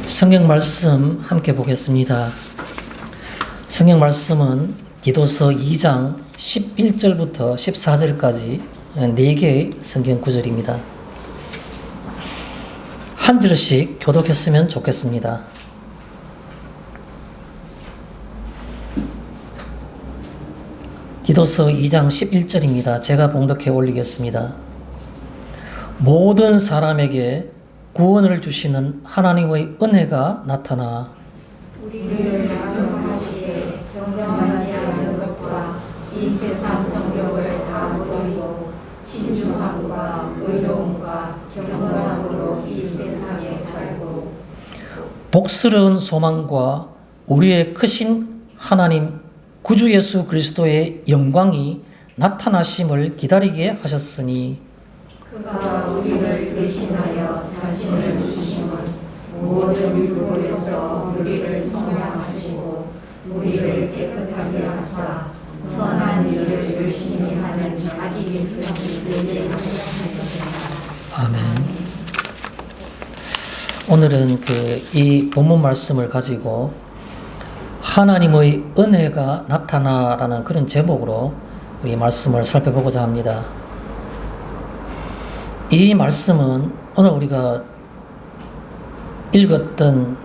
성경 말씀 함께 보겠습니다. 성경 말씀은 디도서 2장 11절부터 14절까지 4개의 성경 구절입니다. 한 절씩 교독했으면 좋겠습니다. 디도서 2장 11절입니다. 제가 봉독해 올리겠습니다. 모든 사람에게 구원을 주시는 하나님의 은혜가 나타나 우리를 양육하시되 경건하지 않은 것과 이 세상 정욕을 다 버리고 신중함과 의로움과 경건함으로 이 세상에 살고 복스러운 소망과 우리의 크신 하나님 구주 예수 그리스도의 영광이 나타나심을 기다리게 하셨으니 그가 우리를 대신하여 자신을 주심은 모든 율법에서 우리를 성량하시고 우리를 깨끗하게 하사 선한 일을 열심히 하는 자기 백성이 되게 하셨습니다. 아멘. 오늘은 이 본문 말씀을 가지고 하나님의 은혜가 나타나라는 그런 제목으로 우리 말씀을 살펴보고자 합니다. 이 말씀은 오늘 우리가 읽었던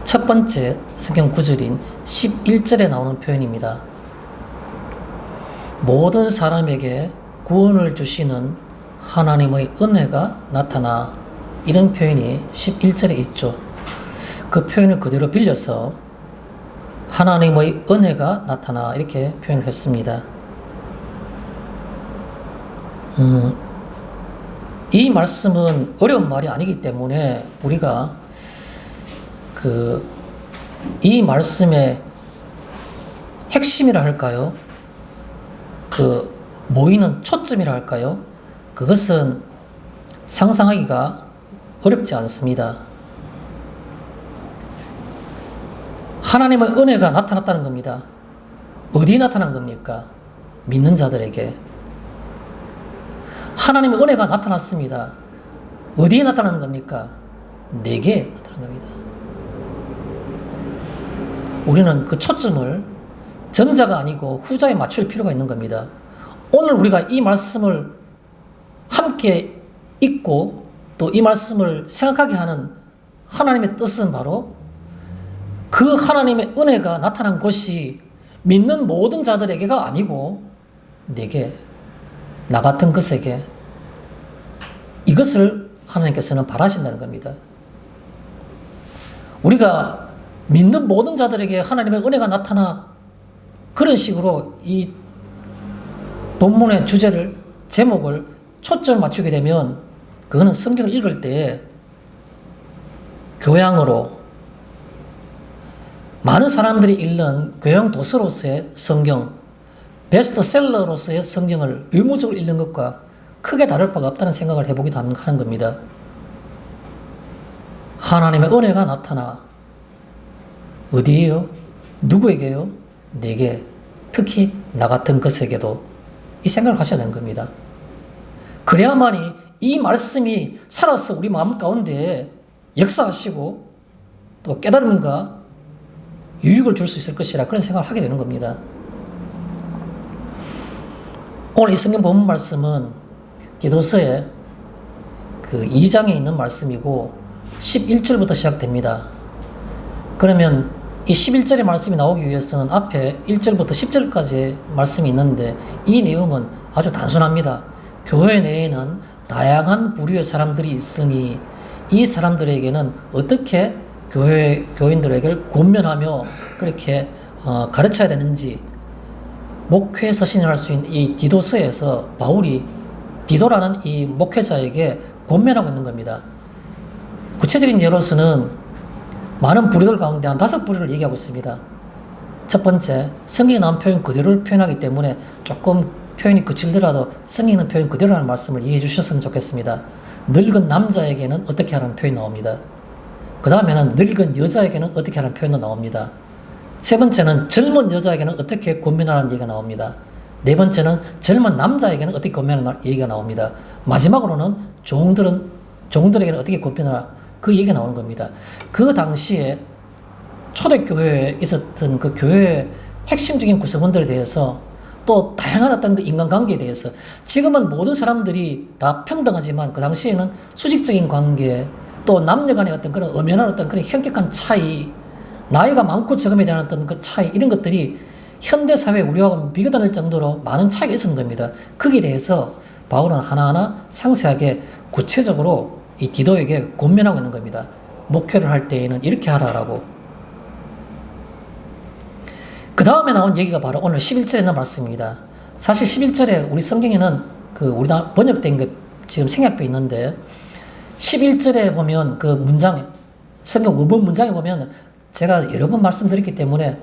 첫 번째 성경 구절인 11절에 나오는 표현입니다. 모든 사람에게 구원을 주시는 하나님의 은혜가 나타나, 이런 표현이 11절에 있죠. 그 표현을 그대로 빌려서 하나님의 은혜가 나타나 이렇게 표현을 했습니다. 이 말씀은 어려운 말이 아니기 때문에 우리가 이 말씀의 핵심이라 할까요? 모이는 초점이라 할까요? 그것은 상상하기가 어렵지 않습니다. 하나님의 은혜가 나타났다는 겁니다. 어디에 나타난 겁니까? 믿는 자들에게. 하나님의 은혜가 나타났습니다. 어디에 나타나는 겁니까? 내게 나타난 겁니다. 우리는 그 초점을 전자가 아니고 후자에 맞출 필요가 있는 겁니다. 오늘 우리가 이 말씀을 함께 읽고 또 이 말씀을 생각하게 하는 하나님의 뜻은 바로 그 하나님의 은혜가 나타난 곳이 믿는 모든 자들에게가 아니고 내게, 나 같은 것에게, 이것을 하나님께서는 바라신다는 겁니다. 우리가 믿는 모든 자들에게 하나님의 은혜가 나타나 그런 식으로 이 본문의 주제를, 제목을 초점을 맞추게 되면 그거는 성경을 읽을 때 교양으로, 많은 사람들이 읽는 교양 도서로서의 성경, 베스트셀러로서의 성경을 의무적으로 읽는 것과 크게 다를 바가 없다는 생각을 해보기도 하는 겁니다. 하나님의 은혜가 나타나 어디에요? 누구에게요? 내게, 특히 나 같은 것에게도 이 생각을 하셔야 되는 겁니다. 그래야만이 이 말씀이 살아서 우리 마음 가운데 역사하시고 또 깨달음과 유익을 줄 수 있을 것이라 그런 생각을 하게 되는 겁니다. 오늘 이 성경 본문 말씀은 디도서의 2장에 있는 말씀이고 11절부터 시작됩니다. 그러면 이 11절의 말씀이 나오기 위해서는 앞에 1절부터 10절까지의 말씀이 있는데 이 내용은 아주 단순합니다. 교회 내에는 다양한 부류의 사람들이 있으니 이 사람들에게는 어떻게 교인들에게 권면하며 그렇게 가르쳐야 되는지 목회 서신을 할 수 있는 이 디도서에서 바울이 디도라는 이 목회자에게 권면하고 있는 겁니다. 구체적인 예로서는 많은 부류들 가운데 한 5부류를 얘기하고 있습니다. 첫 번째, 성경에 나온 표현 그대로를 표현하기 때문에 조금 표현이 거칠더라도 성경에 있는 표현 그대로라는 말씀을 이해해 주셨으면 좋겠습니다. 늙은 남자에게는 어떻게 하라는 표현이 나옵니다. 그 다음에는 늙은 여자에게는 어떻게 하라는 표현도 나옵니다. 세 번째는 젊은 여자에게는 어떻게 권면하라는 얘기가 나옵니다. 네 번째는 젊은 남자에게는 어떻게 권면하라는 얘기가 나옵니다. 마지막으로는 종들에게는 어떻게 권면하라, 그 얘기가 나오는 겁니다. 그 당시에 초대교회에 있었던 그 교회의 핵심적인 구성원들에 대해서 또 다양한 어떤 그 인간관계에 대해서 지금은 모든 사람들이 다 평등하지만 그 당시에는 수직적인 관계 또 남녀 간의 어떤 그런 엄연한 어떤 그런 현격한 차이 나이가 많고 적음에 대한 어떤 그 차이 이런 것들이 현대사회 우리하고 비교될 정도로 많은 차이가 있었는 겁니다. 거기에 대해서 바울은 하나하나 상세하게 구체적으로 이 디도에게 권면하고 있는 겁니다. 목회를 할 때에는 이렇게 하라라고. 그 다음에 나온 얘기가 바로 오늘 11절에 있는 말씀입니다. 사실 11절에 우리 성경에는 그 우리나라 번역된 게 지금 생략되어 있는데 11절에 보면 그 문장에 성경 원문 문장에 보면 제가 여러 번 말씀드렸기 때문에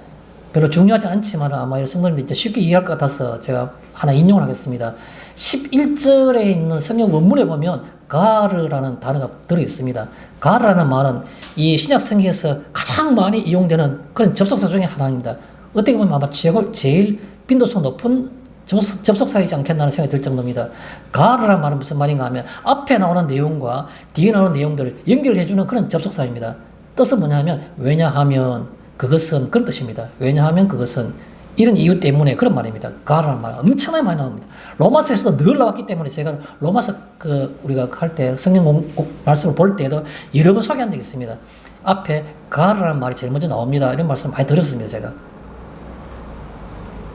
별로 중요하지 않지만 아마 여러분들이 쉽게 이해할 것 같아서 제가 하나 인용을 하겠습니다. 11절에 있는 성경 원문에 보면 가르라는 단어가 들어있습니다. 가르라는 말은 이 신약 성경에서 가장 많이 이용되는 그런 접속사 중에 하나입니다. 어떻게 보면 아마 제일 빈도수가 높은 접속사이지 않겠나는 생각이 들 정도입니다. 가르라는 말은 무슨 말인가 하면 앞에 나오는 내용과 뒤에 나오는 내용들을 연결해주는 그런 접속사입니다. 뜻은 뭐냐면 왜냐하면 그것은 그런 뜻입니다. 왜냐하면 그것은 이런 이유 때문에 그런 말입니다. 가라는 말 엄청나게 많이 나옵니다. 로마서에서도 늘 나왔기 때문에 제가 로마서 우리가 할 때 성경 말씀을 볼 때도 여러 번 소개한 적이 있습니다. 앞에 가라는 말이 제일 먼저 나옵니다. 이런 말씀 많이 들었습니다. 제가.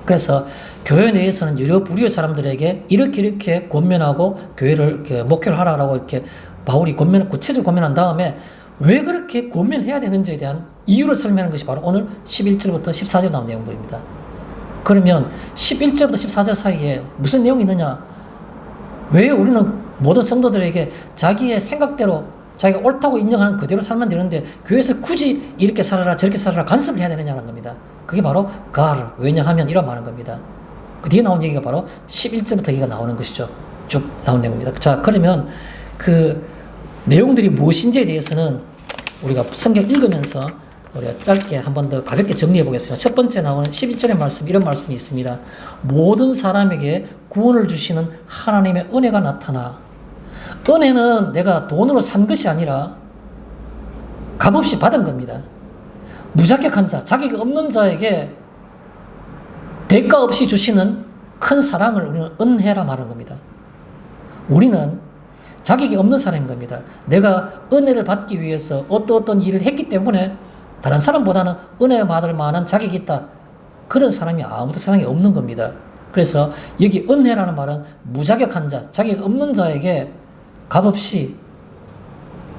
그래서 교회 내에서는 여러 부류의 사람들에게 이렇게 권면하고 교회를 이렇게 목회를 하라고 이렇게 바울이 구체적으로 권면한 다음에 왜 그렇게 권면해야 되는지에 대한 이유를 설명하는 것이 바로 오늘 11절부터 14절 나온 내용들입니다. 그러면 11절부터 14절 사이에 무슨 내용이 있느냐? 왜 우리는 모든 성도들에게 자기의 생각대로 자기가 옳다고 인정하는 그대로 살면 되는데 교회에서 굳이 이렇게 살아라 저렇게 살아라 간섭을 해야 되느냐는 겁니다. 그게 바로 가르 왜냐하면 이런 말하는 겁니다. 그 뒤에 나온 얘기가 바로 11절부터 얘기가 나오는 것이죠. 쭉 나온 내용입니다. 자, 그러면 그 내용들이 무엇인지에 대해서는 우리가 성경 읽으면서 우리가 짧게 한 번 더 가볍게 정리해 보겠습니다. 첫 번째 나오는 11절의 말씀, 이런 말씀이 있습니다. 모든 사람에게 구원을 주시는 하나님의 은혜가 나타나. 은혜는 내가 돈으로 산 것이 아니라 값없이 받은 겁니다. 무자격한 자, 자격이 없는 자에게 대가 없이 주시는 큰 사랑을 우리는 은혜라 말하는 겁니다. 우리는 자격이 없는 사람인 겁니다. 내가 은혜를 받기 위해서 어떤 일을 했기 때문에 다른 사람보다는 은혜 받을 만한 자격이 있다. 그런 사람이 아무도 세상에 없는 겁니다. 그래서 여기 은혜라는 말은 무자격한 자, 자격이 없는 자에게 값없이,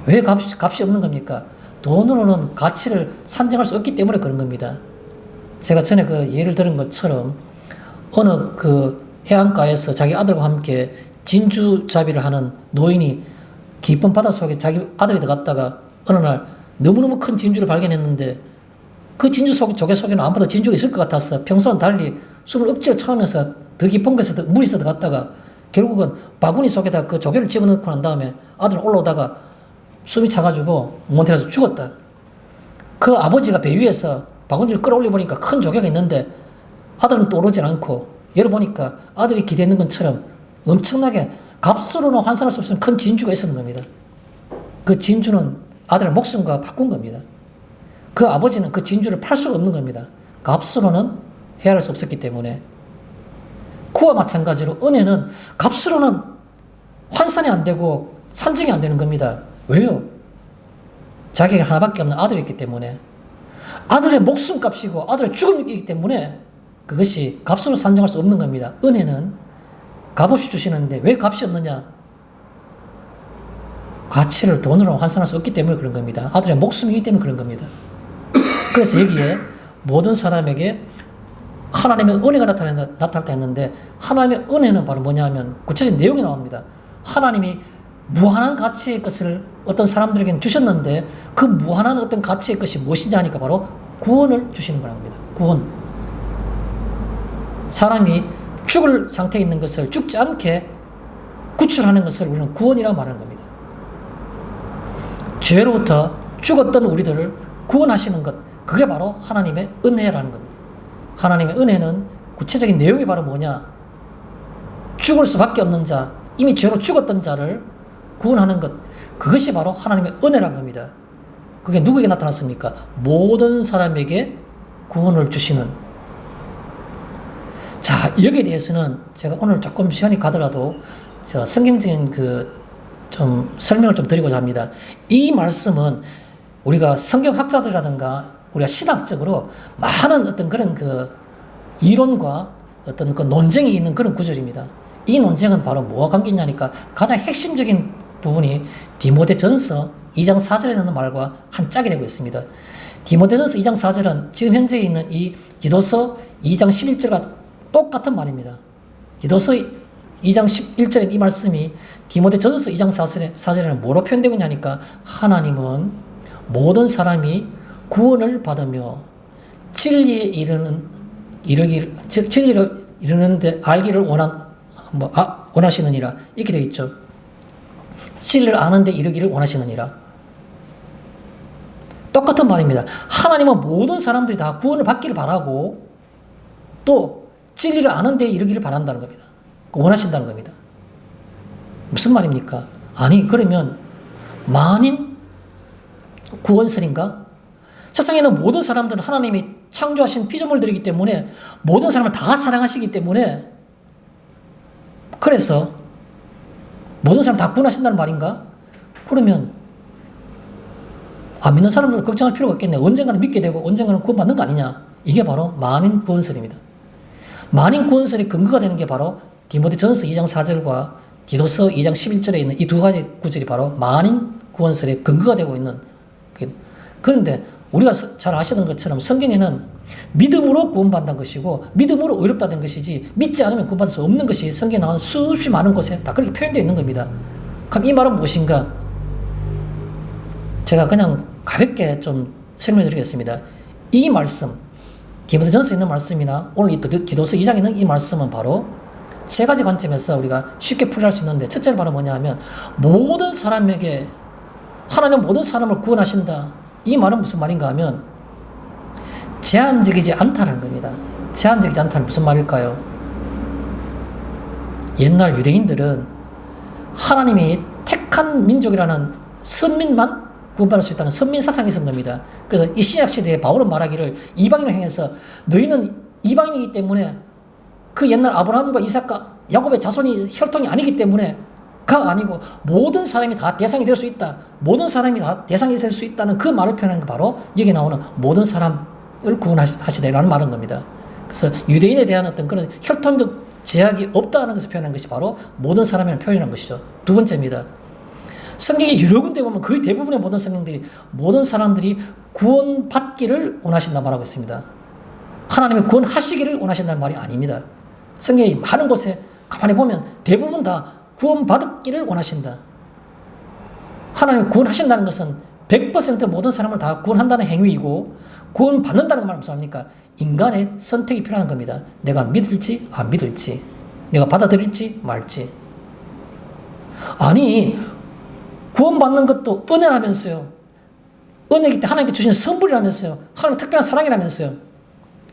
왜 값이 없는 겁니까? 돈으로는 가치를 산정할 수 없기 때문에 그런 겁니다. 제가 전에 그 예를 들은 것처럼 어느 그 해안가에서 자기 아들과 함께 진주잡이를 하는 노인이 깊은 바닷속에 자기 아들이 들어갔다가 어느 날 너무너무 큰 진주를 발견했는데 그 진주 조개 속에는 아무도 진주가 있을 것 같아서 평소와는 달리 숨을 억지로 참으면서 더 깊은 곳에서 물이 있어 들어갔다가 결국은 바구니 속에다 그 조개를 집어넣고 난 다음에 아들은 올라오다가 숨이 차가지고 못해서 죽었다. 그 아버지가 배 위에서 바구니를 끌어올려 보니까 큰 조개가 있는데 아들은 또 오르질 않고 열어보니까 아들이 기대했는 것처럼 엄청나게 값으로는 환산할 수 없는 큰 진주가 있었는 겁니다. 그 진주는 아들의 목숨과 바꾼 겁니다. 그 아버지는 그 진주를 팔 수가 없는 겁니다. 값으로는 헤아릴 수 없었기 때문에. 그와 마찬가지로 은혜는 값으로는 환산이 안 되고 산정이 안 되는 겁니다. 왜요? 자기가 하나밖에 없는 아들이 있기 때문에. 아들의 목숨값이고 아들의 죽음이기 때문에 그것이 값으로 산정할 수 없는 겁니다. 은혜는 값없이 주시는데 왜 값이 없느냐? 가치를 돈으로 환산할 수 없기 때문에 그런 겁니다. 아들의 목숨이기 때문에 그런 겁니다. 그래서 여기에 모든 사람에게 하나님의 은혜가 나타났다 했는데 하나님의 은혜는 바로 뭐냐 하면 구체적인 내용이 나옵니다. 하나님이 무한한 가치의 것을 어떤 사람들에게는 주셨는데 그 무한한 어떤 가치의 것이 무엇인지 하니까 바로 구원을 주시는 겁니다. 구원. 사람이 죽을 상태에 있는 것을 죽지 않게 구출하는 것을 우리는 구원이라고 말하는 겁니다. 죄로부터 죽었던 우리들을 구원하시는 것, 그게 바로 하나님의 은혜라는 겁니다. 하나님의 은혜는 구체적인 내용이 바로 뭐냐? 죽을 수밖에 없는 자, 이미 죄로 죽었던 자를 구원하는 것, 그것이 바로 하나님의 은혜란 겁니다. 그게 누구에게 나타났습니까? 모든 사람에게 구원을 주시는. 자, 여기에 대해서는 제가 오늘 조금 시간이 가더라도 성경적인 좀 설명을 좀 드리고자 합니다. 이 말씀은 우리가 성경학자들이라든가 우리가 신학적으로 많은 어떤 그런 이론과 어떤 논쟁이 있는 그런 구절입니다. 이 논쟁은 바로 뭐와 관계 있냐니까 가장 핵심적인 부분이 디모데전서 2장 4절에 있는 말과 한 짝이 되고 있습니다. 디모데전서 2장 4절은 지금 현재 있는 이 디도서 2장 11절과 똑같은 말입니다. 디도서 2장 11절에 이 말씀이 디모데전서 2장 4절에는 뭐로 표현되고 있냐니까 하나님은 모든 사람이 구원을 받으며 진리를 이르는데 알기를 원하시느니라 이렇게 되어 있죠. 진리를 아는데 이르기를 원하시느니라. 똑같은 말입니다. 하나님은 모든 사람들이 다 구원을 받기를 바라고 또 진리를 아는데 이르기를 바란다는 겁니다. 원하신다는 겁니다. 무슨 말입니까? 아니 그러면 만인 구원설인가? 세상에 있는 모든 사람들은 하나님이 창조하신 피조물들이기 때문에 모든 사람을 다 사랑하시기 때문에 그래서 모든 사람 다 구원하신다는 말인가? 그러면 믿는 사람들 걱정할 필요가 없겠네. 언젠가는 믿게 되고 언젠가는 구원받는 거 아니냐? 이게 바로 만인 구원설입니다. 만인 구원설의 근거가 되는 게 바로 디모데전서 2장 4절과 디도서 2장 11절에 있는 이 두 가지 구절이 바로 만인 구원설의 근거가 되고 있는. 그런데 우리가 잘 아시는 것처럼 성경에는 믿음으로 구원받는 것이고 믿음으로 의롭다는 것이지 믿지 않으면 구원받을 수 없는 것이 성경에 나오는 수없이 많은 곳에 다 그렇게 표현되어 있는 겁니다. 그럼 이 말은 무엇인가? 제가 그냥 가볍게 좀 설명해 드리겠습니다. 이 말씀, 디모데전서에 있는 말씀이나 오늘 이 디도서 2장에 있는 이 말씀은 바로 세 가지 관점에서 우리가 쉽게 풀이할 수 있는데 첫째는 바로 뭐냐 하면 모든 사람에게 하나님은 모든 사람을 구원하신다. 이 말은 무슨 말인가 하면 제한적이지 않다는 겁니다. 제한적이지 않다는 무슨 말일까요? 옛날 유대인들은 하나님이 택한 민족이라는 선민만 구원받을 수 있다는 선민 사상이 있었던 겁니다. 그래서 이 신약시대에 바울은 말하기를 이방인을 향해서 너희는 이방인이기 때문에 그 옛날 아브라함과 이삭과 야곱의 자손이 혈통이 아니기 때문에 가 아니고 모든 사람이 다 대상이 될 수 있다. 모든 사람이 다 대상이 될 수 있다는 그 말을 표현하는 게 바로 여기 나오는 모든 사람을 구원하시되라는 말인 겁니다. 그래서 유대인에 대한 어떤 그런 혈통적 제약이 없다는 것을 표현한 것이 바로 모든 사람을 표현한 것이죠. 두 번째입니다. 성경에 여러 군데 보면 거의 대부분의 모든 성경들이 모든 사람들이 구원받기를 원하신다 말하고 있습니다. 하나님의 구원하시기를 원하신다는 말이 아닙니다. 성경의 많은 곳에 가만히 보면 대부분 다 구원받기를 원하신다. 하나님 구원하신다는 것은 100% 모든 사람을 다 구원한다는 행위이고 구원받는다는 말은 무슨 말입니까? 인간의 선택이 필요한 겁니다. 내가 믿을지 안 믿을지, 내가 받아들일지 말지. 아니 구원받는 것도 은혜라면서요. 은혜이기 때문에 하나님께 주신 선물이라면서요. 하나님 특별한 사랑이라면서요.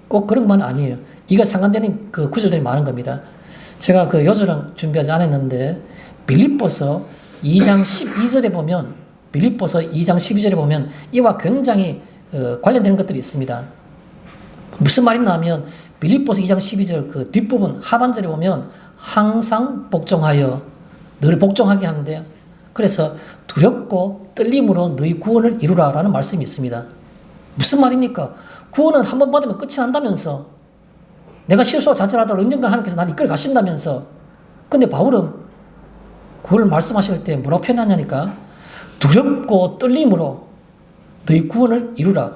꼭 그런 것만 아니에요. 이가 상관되는 구절들이 많은 겁니다. 제가 요절은 준비하지 않았는데 빌립보서 2장 12절에 보면 빌립보서 2장 12절에 보면 이와 굉장히 관련되는 것들이 있습니다. 무슨 말이냐 하면 빌립보서 2장 12절 뒷부분 하반절에 보면 항상 복종하여 늘 복종하게 하는데요. 그래서 두렵고 떨림으로 너희 구원을 이루라라는 말씀이 있습니다. 무슨 말입니까? 구원은 한 번 받으면 끝이 난다면서 내가 실수와 자잘하다고 언젠가 하나님께서 나를 이끌어 가신다면서. 근데 바울은 그걸 말씀하실 때 뭐라고 표현하냐니까 두렵고 떨림으로 너희 구원을 이루라.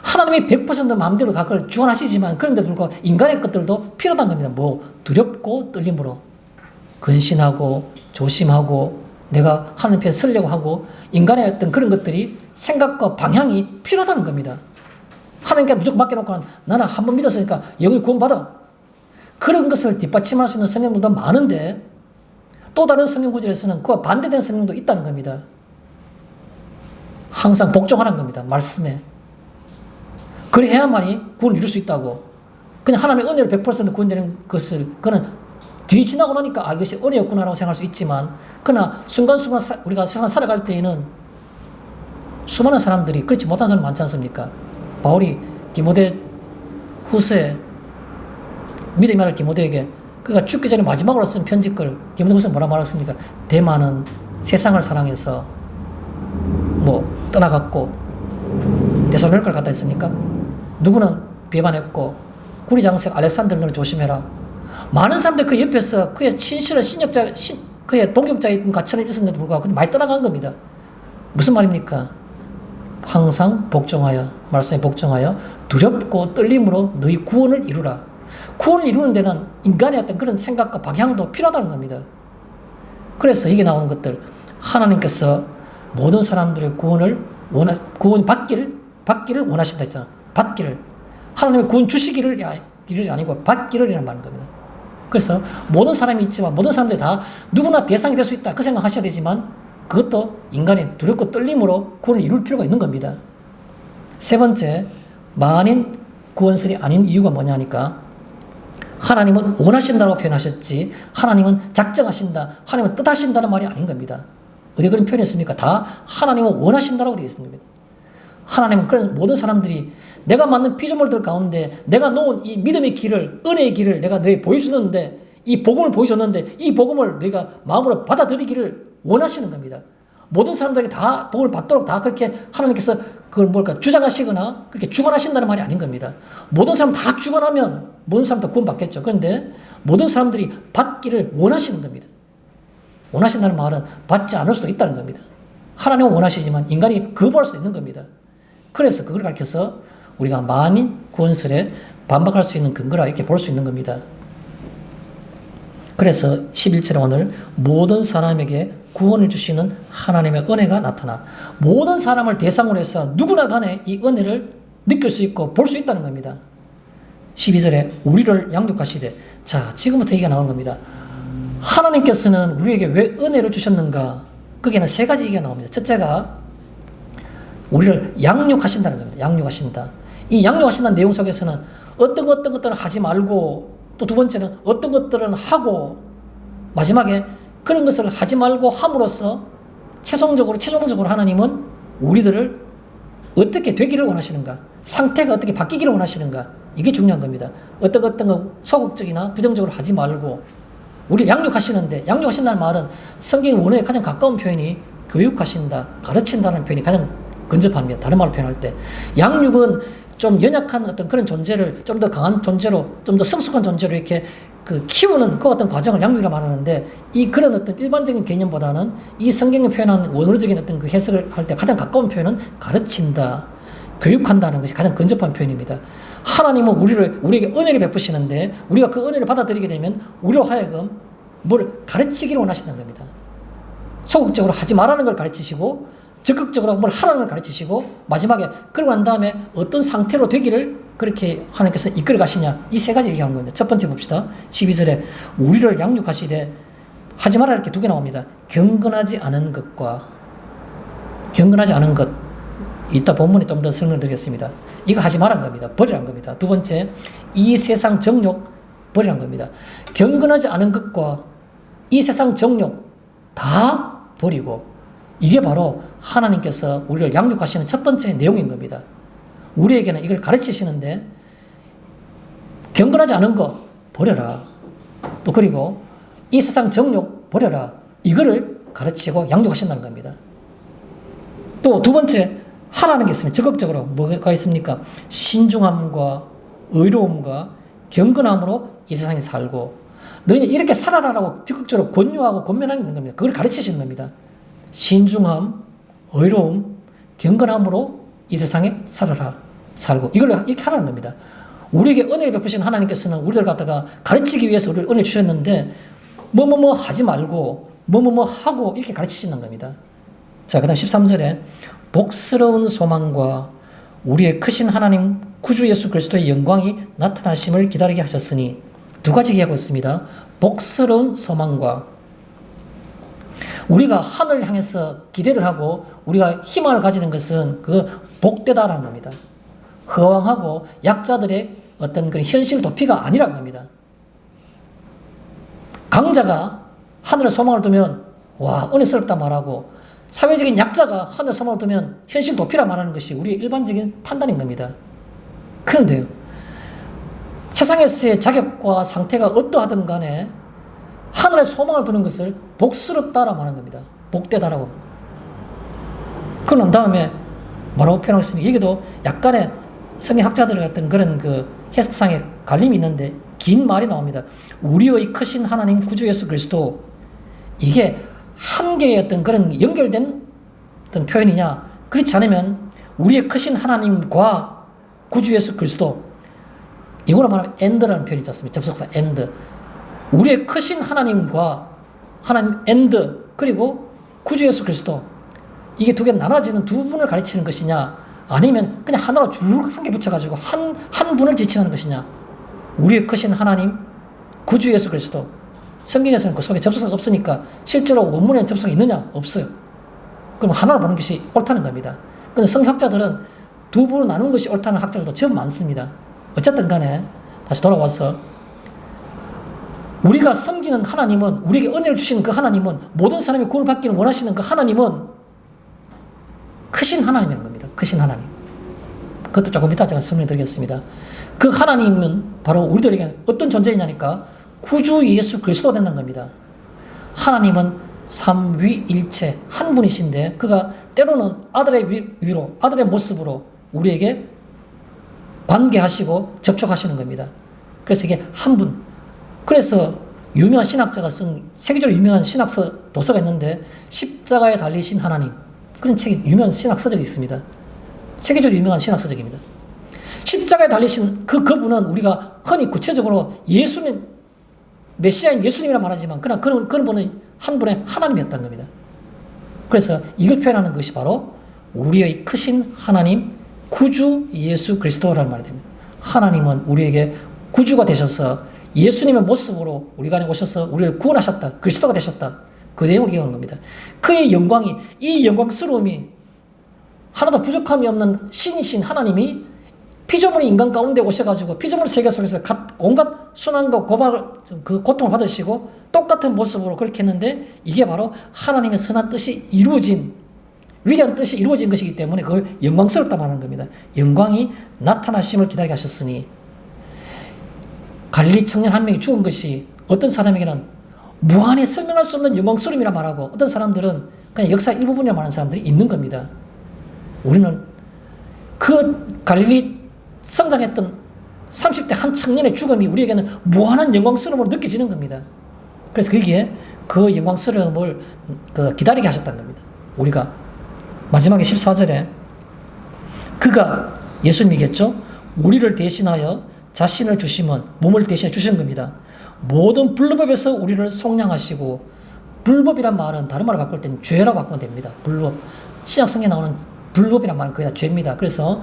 하나님이 100% 마음대로 다 그걸 주관하시지만 그런데도 불구하고 인간의 것들도 필요하다는 겁니다. 뭐 두렵고 떨림으로 근신하고 조심하고 내가 하나님 앞에 서려고 하고 인간의 어떤 그런 것들이 생각과 방향이 필요하다는 겁니다. 하나님께 무조건 맡겨놓고 나는 한 번 믿었으니까 영원히 구원받아. 그런 것을 뒷받침할 수 있는 성경들도 많은데 또 다른 성경 구절에서는 그와 반대되는 성경도 있다는 겁니다. 항상 복종하라는 겁니다. 말씀에. 그래야만이 구원을 이룰 수 있다고. 그냥 하나님의 은혜로 100% 구원되는 것을 그는 뒤에 지나고 나니까 아, 이것이 은혜였구나라고 생각할 수 있지만, 그러나 순간순간 우리가 세상 살아갈 때에는 수많은 사람들이 그렇지 못한 사람이 많지 않습니까? 바울이 디모데 후서에 믿음의 말 디모데에게 그가 죽기 전에 마지막으로 쓴 편지글 디모데 후서 뭐라 말했습니까? 대만은 세상을 사랑해서 떠나갔고 데살로니가를 갔다 했습니까? 누구는 배반했고 구리 장색 알렉산더는 조심해라. 많은 사람들 그 옆에서 그의 친실한 그의 동역자인 것처럼 있었는데도 불구하고 많이 떠나간 겁니다. 무슨 말입니까? 항상 복종하여, 말씀에 복종하여 두렵고 떨림으로 너희 구원을 이루라. 구원을 이루는 데는 인간의 어떤 그런 생각과 방향도 필요하다는 겁니다. 그래서 이게 나오는 것들, 하나님께서 모든 사람들의 구원 받기를 원하신다 했잖아. 받기를. 하나님의 구원 주시기를 아니고 받기를 이라는 말인 겁니다. 그래서 모든 사람이 있지만 모든 사람들이 다 누구나 대상이 될 수 있다. 그 생각하셔야 되지만 그것도 인간의 두렵고 떨림으로 구원을 이룰 필요가 있는 겁니다. 세 번째, 만인 구원설이 아닌 이유가 뭐냐 하니까 하나님은 원하신다고 표현하셨지 하나님은 작정하신다, 하나님은 뜻하신다는 말이 아닌 겁니다. 어디 그런 표현이 있습니까? 다 하나님은 원하신다라고 되어 있는 겁니다. 하나님은 그래서 모든 사람들이 내가 만든 피조물들 가운데 내가 놓은 이 믿음의 길을, 은혜의 길을 내가 너에게 보여주는데, 이 복음을 보여줬는데 이 복음을 너희가 마음으로 받아들이기를 원하시는 겁니다. 모든 사람들이 다 복을 받도록 다 그렇게 하나님께서 그걸 주장하시거나 그렇게 주관하신다는 말이 아닌 겁니다. 모든 사람 다 주관하면 모든 사람 다 구원받겠죠. 그런데 모든 사람들이 받기를 원하시는 겁니다. 원하신다는 말은 받지 않을 수도 있다는 겁니다. 하나님은 원하시지만 인간이 거부할 수도 있는 겁니다. 그래서 그걸 가르쳐서 우리가 만인 구원설에 반박할 수 있는 근거라 이렇게 볼 수 있는 겁니다. 그래서 11절에 오늘 모든 사람에게 구원을 주시는 하나님의 은혜가 나타나 모든 사람을 대상으로 해서 누구나 간에 이 은혜를 느낄 수 있고 볼 수 있다는 겁니다. 12절에 우리를 양육하시되, 자, 지금부터 얘기가 나온 겁니다. 하나님께서는 우리에게 왜 은혜를 주셨는가? 거기에는 세 가지 얘기가 나옵니다. 첫째가 우리를 양육하신다는 겁니다. 양육하신다. 이 양육하신다는 내용 속에서는 어떤 것들을 하지 말고, 또 두 번째는 어떤 것들은 하고, 마지막에 그런 것을 하지 말고 함으로써 최종적으로 하나님은 우리들을 어떻게 되기를 원하시는가, 상태가 어떻게 바뀌기를 원하시는가, 이게 중요한 겁니다. 어떤 거 소극적이나 부정적으로 하지 말고 우리를 양육하시는데, 양육하신다는 말은 성경 원어에 가장 가까운 표현이 교육하신다, 가르친다는 표현이 가장 근접합니다. 다른 말로 표현할 때 양육은 좀 연약한 어떤 그런 존재를 좀 더 강한 존재로, 좀 더 성숙한 존재로 이렇게 키우는 그 어떤 과정을 양육이라 말하는데, 이 그런 어떤 일반적인 개념보다는 이 성경에 표현한 원어적인 어떤 그 해석을 할 때 가장 가까운 표현은 가르친다, 교육한다는 것이 가장 근접한 표현입니다. 하나님은 우리에게 은혜를 베푸시는데, 우리가 그 은혜를 받아들이게 되면 우리로 하여금 뭘 가르치기를 원하신다는 겁니다. 소극적으로 하지 말라는 걸 가르치시고, 적극적으로 뭘 하라는 걸 가르치시고, 마지막에 그러고 난 다음에 어떤 상태로 되기를 그렇게 하나님께서 이끌어 가시냐, 이 세 가지 얘기하는 겁니다. 첫 번째 봅시다. 12절에 우리를 양육하시되, 하지 마라 이렇게 두 개 나옵니다. 경건하지 않은 것과, 경건하지 않은 것, 이따 본문에 좀 더 설명드리겠습니다. 이거 하지 말라는 겁니다. 버리라는 겁니다. 두 번째, 이 세상 정욕 버리라는 겁니다. 경건하지 않은 것과 이 세상 정욕 다 버리고, 이게 바로 하나님께서 우리를 양육하시는 첫 번째 내용인 겁니다. 우리에게는 이걸 가르치시는데, 경건하지 않은 거 버려라, 또 그리고 이 세상 정욕 버려라, 이거를 가르치고 양육하신다는 겁니다. 또 두 번째, 하라는 게 있습니다. 적극적으로 뭐가 있습니까? 신중함과 의로움과 경건함으로 이 세상에 살고, 너희는 이렇게 살아라라고 적극적으로 권유하고 권면하는 겁니다. 그걸 가르치시는 겁니다. 신중함, 의로움, 경건함으로 이 세상에 살고, 이걸 이렇게 하라는 겁니다. 우리에게 은혜를 베푸신 하나님께서는 우리를 갖다가 가르치기 위해서 우리를 은혜를 주셨는데, 뭐뭐뭐 하지 말고 뭐뭐뭐 하고 이렇게 가르치시는 겁니다. 자, 그 다음 13절에 복스러운 소망과 우리의 크신 하나님 구주 예수 그리스도의 영광이 나타나심을 기다리게 하셨으니, 두 가지 얘기하고 있습니다. 복스러운 소망과, 우리가 하늘을 향해서 기대를 하고 우리가 희망을 가지는 것은 그 복되다라는 겁니다. 허황하고 약자들의 어떤 그런 현실 도피가 아니라는 겁니다. 강자가 하늘에 소망을 두면 와 은혜스럽다 말하고, 사회적인 약자가 하늘에 소망을 두면 현실 도피라 말하는 것이 우리의 일반적인 판단인 겁니다. 그런데요, 세상에서의 자격과 상태가 어떠하든 간에 하늘에 소망을 두는 것을 복스럽다라고 말하는 겁니다. 복되다라고. 그러고 난 다음에 뭐라고 표현하겠습니까? 여기도 약간의 성경학자들의 어떤 그런 그 해석상의 갈림이 있는데 긴 말이 나옵니다. 우리의 크신 하나님 구주 예수 그리스도, 이게 한 개의 어떤 그런 연결된 어떤 표현이냐? 그렇지 않으면 우리의 크신 하나님과 구주 예수 그리스도, 이거로 말하면 and라는 표현이 있지 않습니까? 접속사 and. 우리의 크신 하나님과 하나님 and 그리고 구주 예수 그리스도, 이게 두 개 나눠지는 두 분을 가르치는 것이냐, 아니면 그냥 하나로 쭉 한 개 붙여가지고 한 분을 지칭하는 것이냐. 우리의 크신 하나님, 구주 예수 그리스도. 성경에서는 그 속에 접속사가 없으니까 실제로 원문에 접속이 있느냐? 없어요. 그럼 하나로 보는 것이 옳다는 겁니다. 그런데 성학자들은 두 분으로 나누는 것이 옳다는 학자들도 제법 많습니다. 어쨌든 간에 다시 돌아와서 우리가 섬기는 하나님은, 우리에게 은혜를 주시는 그 하나님은, 모든 사람이 구원을 받기를 원하시는 그 하나님은 크신 하나님이라는 겁니다. 크신 하나님. 그것도 조금 이따 제가 설명드리겠습니다. 그 하나님은 바로 우리들에게 어떤 존재이냐니까 구주 예수 그리스도가 된다는 겁니다. 하나님은 삼위일체 한 분이신데 그가 때로는 아들의 위로, 아들의 모습으로 우리에게 관계하시고 접촉하시는 겁니다. 그래서 이게 한 분. 그래서 유명한 신학자가 쓴, 세계적으로 유명한 신학서 도서가 있는데 십자가에 달리신 하나님, 그런 책이, 유명한 신학서적이 있습니다. 세계적으로 유명한 신학서적입니다. 십자가에 달리신 그분은 우리가 흔히 구체적으로 예수님, 메시아인 예수님이라 말하지만 그러나 그런 분은 한 분의 하나님이었다는 겁니다. 그래서 이걸 표현하는 것이 바로 우리의 크신 하나님 구주 예수 그리스도라는 말이 됩니다. 하나님은 우리에게 구주가 되셔서 예수님의 모습으로 우리 안에 오셔서 우리를 구원하셨다. 그리스도가 되셨다. 그 내용을 얘기하는 겁니다. 그의 영광이, 이 영광스러움이 하나도 부족함이 없는 신이신 하나님이 피조물인 인간 가운데 오셔가지고 피조물 세계 속에서 온갖 순환과 그 고통을 받으시고 똑같은 모습으로 그렇게 했는데, 이게 바로 하나님의 선한 뜻이 이루어진, 위대한 뜻이 이루어진 것이기 때문에 그걸 영광스럽다 말하는 겁니다. 영광이 나타나심을 기다리게 하셨으니, 갈릴리 청년 한 명이 죽은 것이 어떤 사람에게는 무한히 설명할 수 없는 영광스러움이라 말하고, 어떤 사람들은 그냥 역사 일부분이라 말하는 사람들이 있는 겁니다. 우리는 그 갈릴리 성장했던 30대 한 청년의 죽음이 우리에게는 무한한 영광스러움으로 느껴지는 겁니다. 그래서 거기에 그 영광스러움을 기다리게 하셨다는 겁니다. 우리가 마지막에 14절에 그가, 예수님이겠죠? 우리를 대신하여 자신을 주시면 몸을 대신해 주신 겁니다. 모든 불법에서 우리를 속량하시고, 불법이란 말은 다른 말을 바꿀 때는 죄라고 바꾸면 됩니다. 불법. 신약성경에 나오는 불법이란 말은 그게 다 죄입니다. 그래서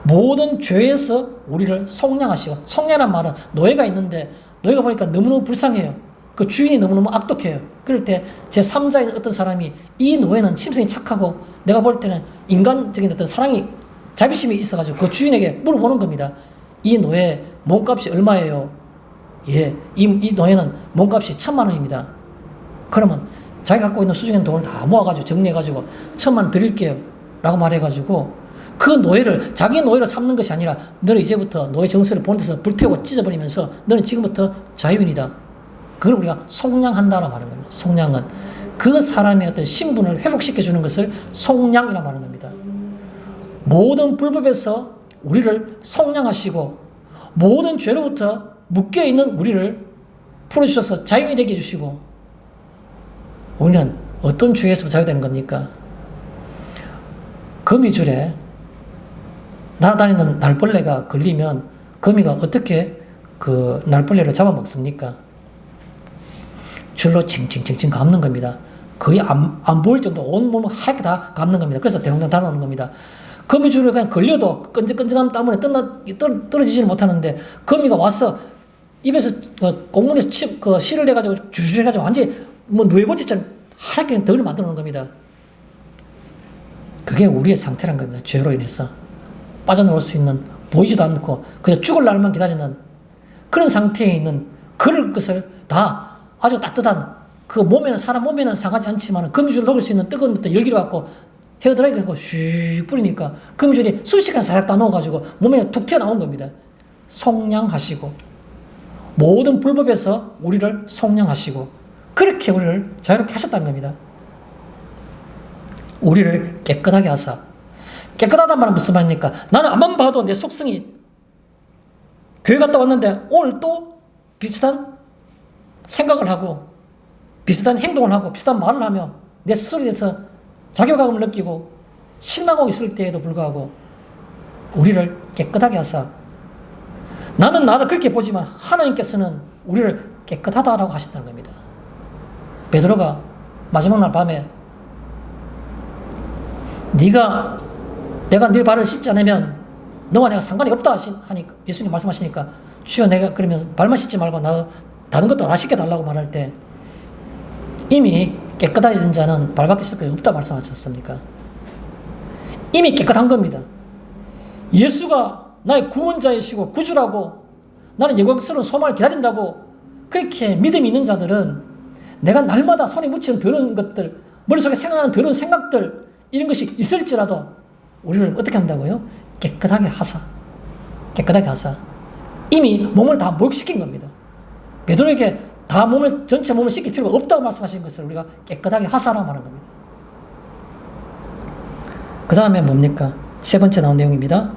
모든 죄에서 우리를 속량하시고, 속량이란 말은 노예가 있는데 노예가 보니까 너무너무 불쌍해요. 그 주인이 너무너무 악독해요. 그럴 때 제3자의 어떤 사람이, 이 노예는 심성이 착하고 내가 볼 때는 인간적인 어떤 사랑이, 자비심이 있어가지고 그 주인에게 물어보는 겁니다. 이 노예 몸값이 얼마예요? 예, 이 노예는 몸값이 1,000,000원입니다. 그러면 자기가 갖고 있는 수중에 돈을 다 모아가지고 정리해가지고 1,000,000원 드릴게요 라고 말해가지고 그 노예를, 자기 노예를 삼는 것이 아니라 너는 이제부터 노예 정서를 보는 데서 불태우고 찢어버리면서 너는 지금부터 자유인이다. 그걸 우리가 속량한다라고 말하는 겁니다. 속량은 그 사람의 어떤 신분을 회복시켜주는 것을 속량이라고 말하는 겁니다. 모든 불법에서 우리를 속량하시고 모든 죄로부터 묶여있는 우리를 풀어주셔서 자유인이 되게 해주시고, 우리는 어떤 죄에서 자유되는 겁니까? 거미줄에 날아다니는 날벌레가 걸리면 거미가 어떻게 그 날벌레를 잡아먹습니까? 줄로 칭칭칭칭 감는 겁니다. 거의 안 보일 정도 온 몸을 하얗게 다 감는 겁니다. 그래서 대롱대롱 달아오는 겁니다. 거미줄에 그냥 걸려도 끈적끈적한 땀으로 떨어지지는 못하는데, 거미가 와서 입에서 꽁무니에서 실을 내가지고 주술 해가지고 완전히 뭐 누에고치처럼 하얗게 덜 만들어 놓은 겁니다. 그게 우리의 상태란 겁니다. 죄로 인해서 빠져나올 수 있는, 보이지도 않고 그냥 죽을 날만 기다리는 그런 상태에 있는 그럴 것을 다 아주 따뜻한 그 몸에는 사람 몸에는 상하지 않지만 거미줄 녹일 수 있는 뜨거운 것도 열기를 갖고 헤어드라이기 하고 슉 뿌리니까 거미줄이 수시간 살짝 따놓아가지고 몸에 툭 튀어나온 겁니다. 속량하시고 모든 불법에서 우리를 속량하시고 그렇게 우리를 자유롭게 하셨다는 겁니다. 우리를 깨끗하게 하사. 깨끗하다는 말은 무슨 말입니까? 나는 앞만 봐도 내 속성이 교회 갔다 왔는데 오늘 또 비슷한 생각을 하고 비슷한 행동을 하고 비슷한 말을 하며 내 스스로에 대해서 자괴감을 느끼고 실망하고 있을 때에도 불구하고 우리를 깨끗하게 하사. 나는 나를 그렇게 보지만 하나님께서는 우리를 깨끗하다라고 하신다는 겁니다. 베드로가 마지막 날 밤에 내가 네 발을 씻지 않으면 너와 내가 상관이 없다 하니 예수님 말씀하시니까 주여 내가 그러면 발만 씻지 말고 나 다른 것도 다 씻겨달라고 말할 때 이미 깨끗해진 자는 발밖에 씻을 게 없다 말씀하셨습니까? 이미 깨끗한 겁니다. 예수가 나의 구원자이시고 구주라고 나는 영광스러운 소망을 기다린다고 그렇게 믿음이 있는 자들은 내가 날마다 손에 묻히는 더러운 것들, 머릿속에 생각하는 더러운 생각들 이런 것이 있을지라도 우리를 어떻게 한다고요? 깨끗하게 하사. 깨끗하게 하사. 이미 몸을 다 목욕시킨 겁니다. 베드로에게 다 전체 몸을 씻길 필요가 없다고 말씀하신 것을 우리가 깨끗하게 하사라고 말하는 겁니다. 그 다음에 뭡니까? 세 번째 나온 내용입니다.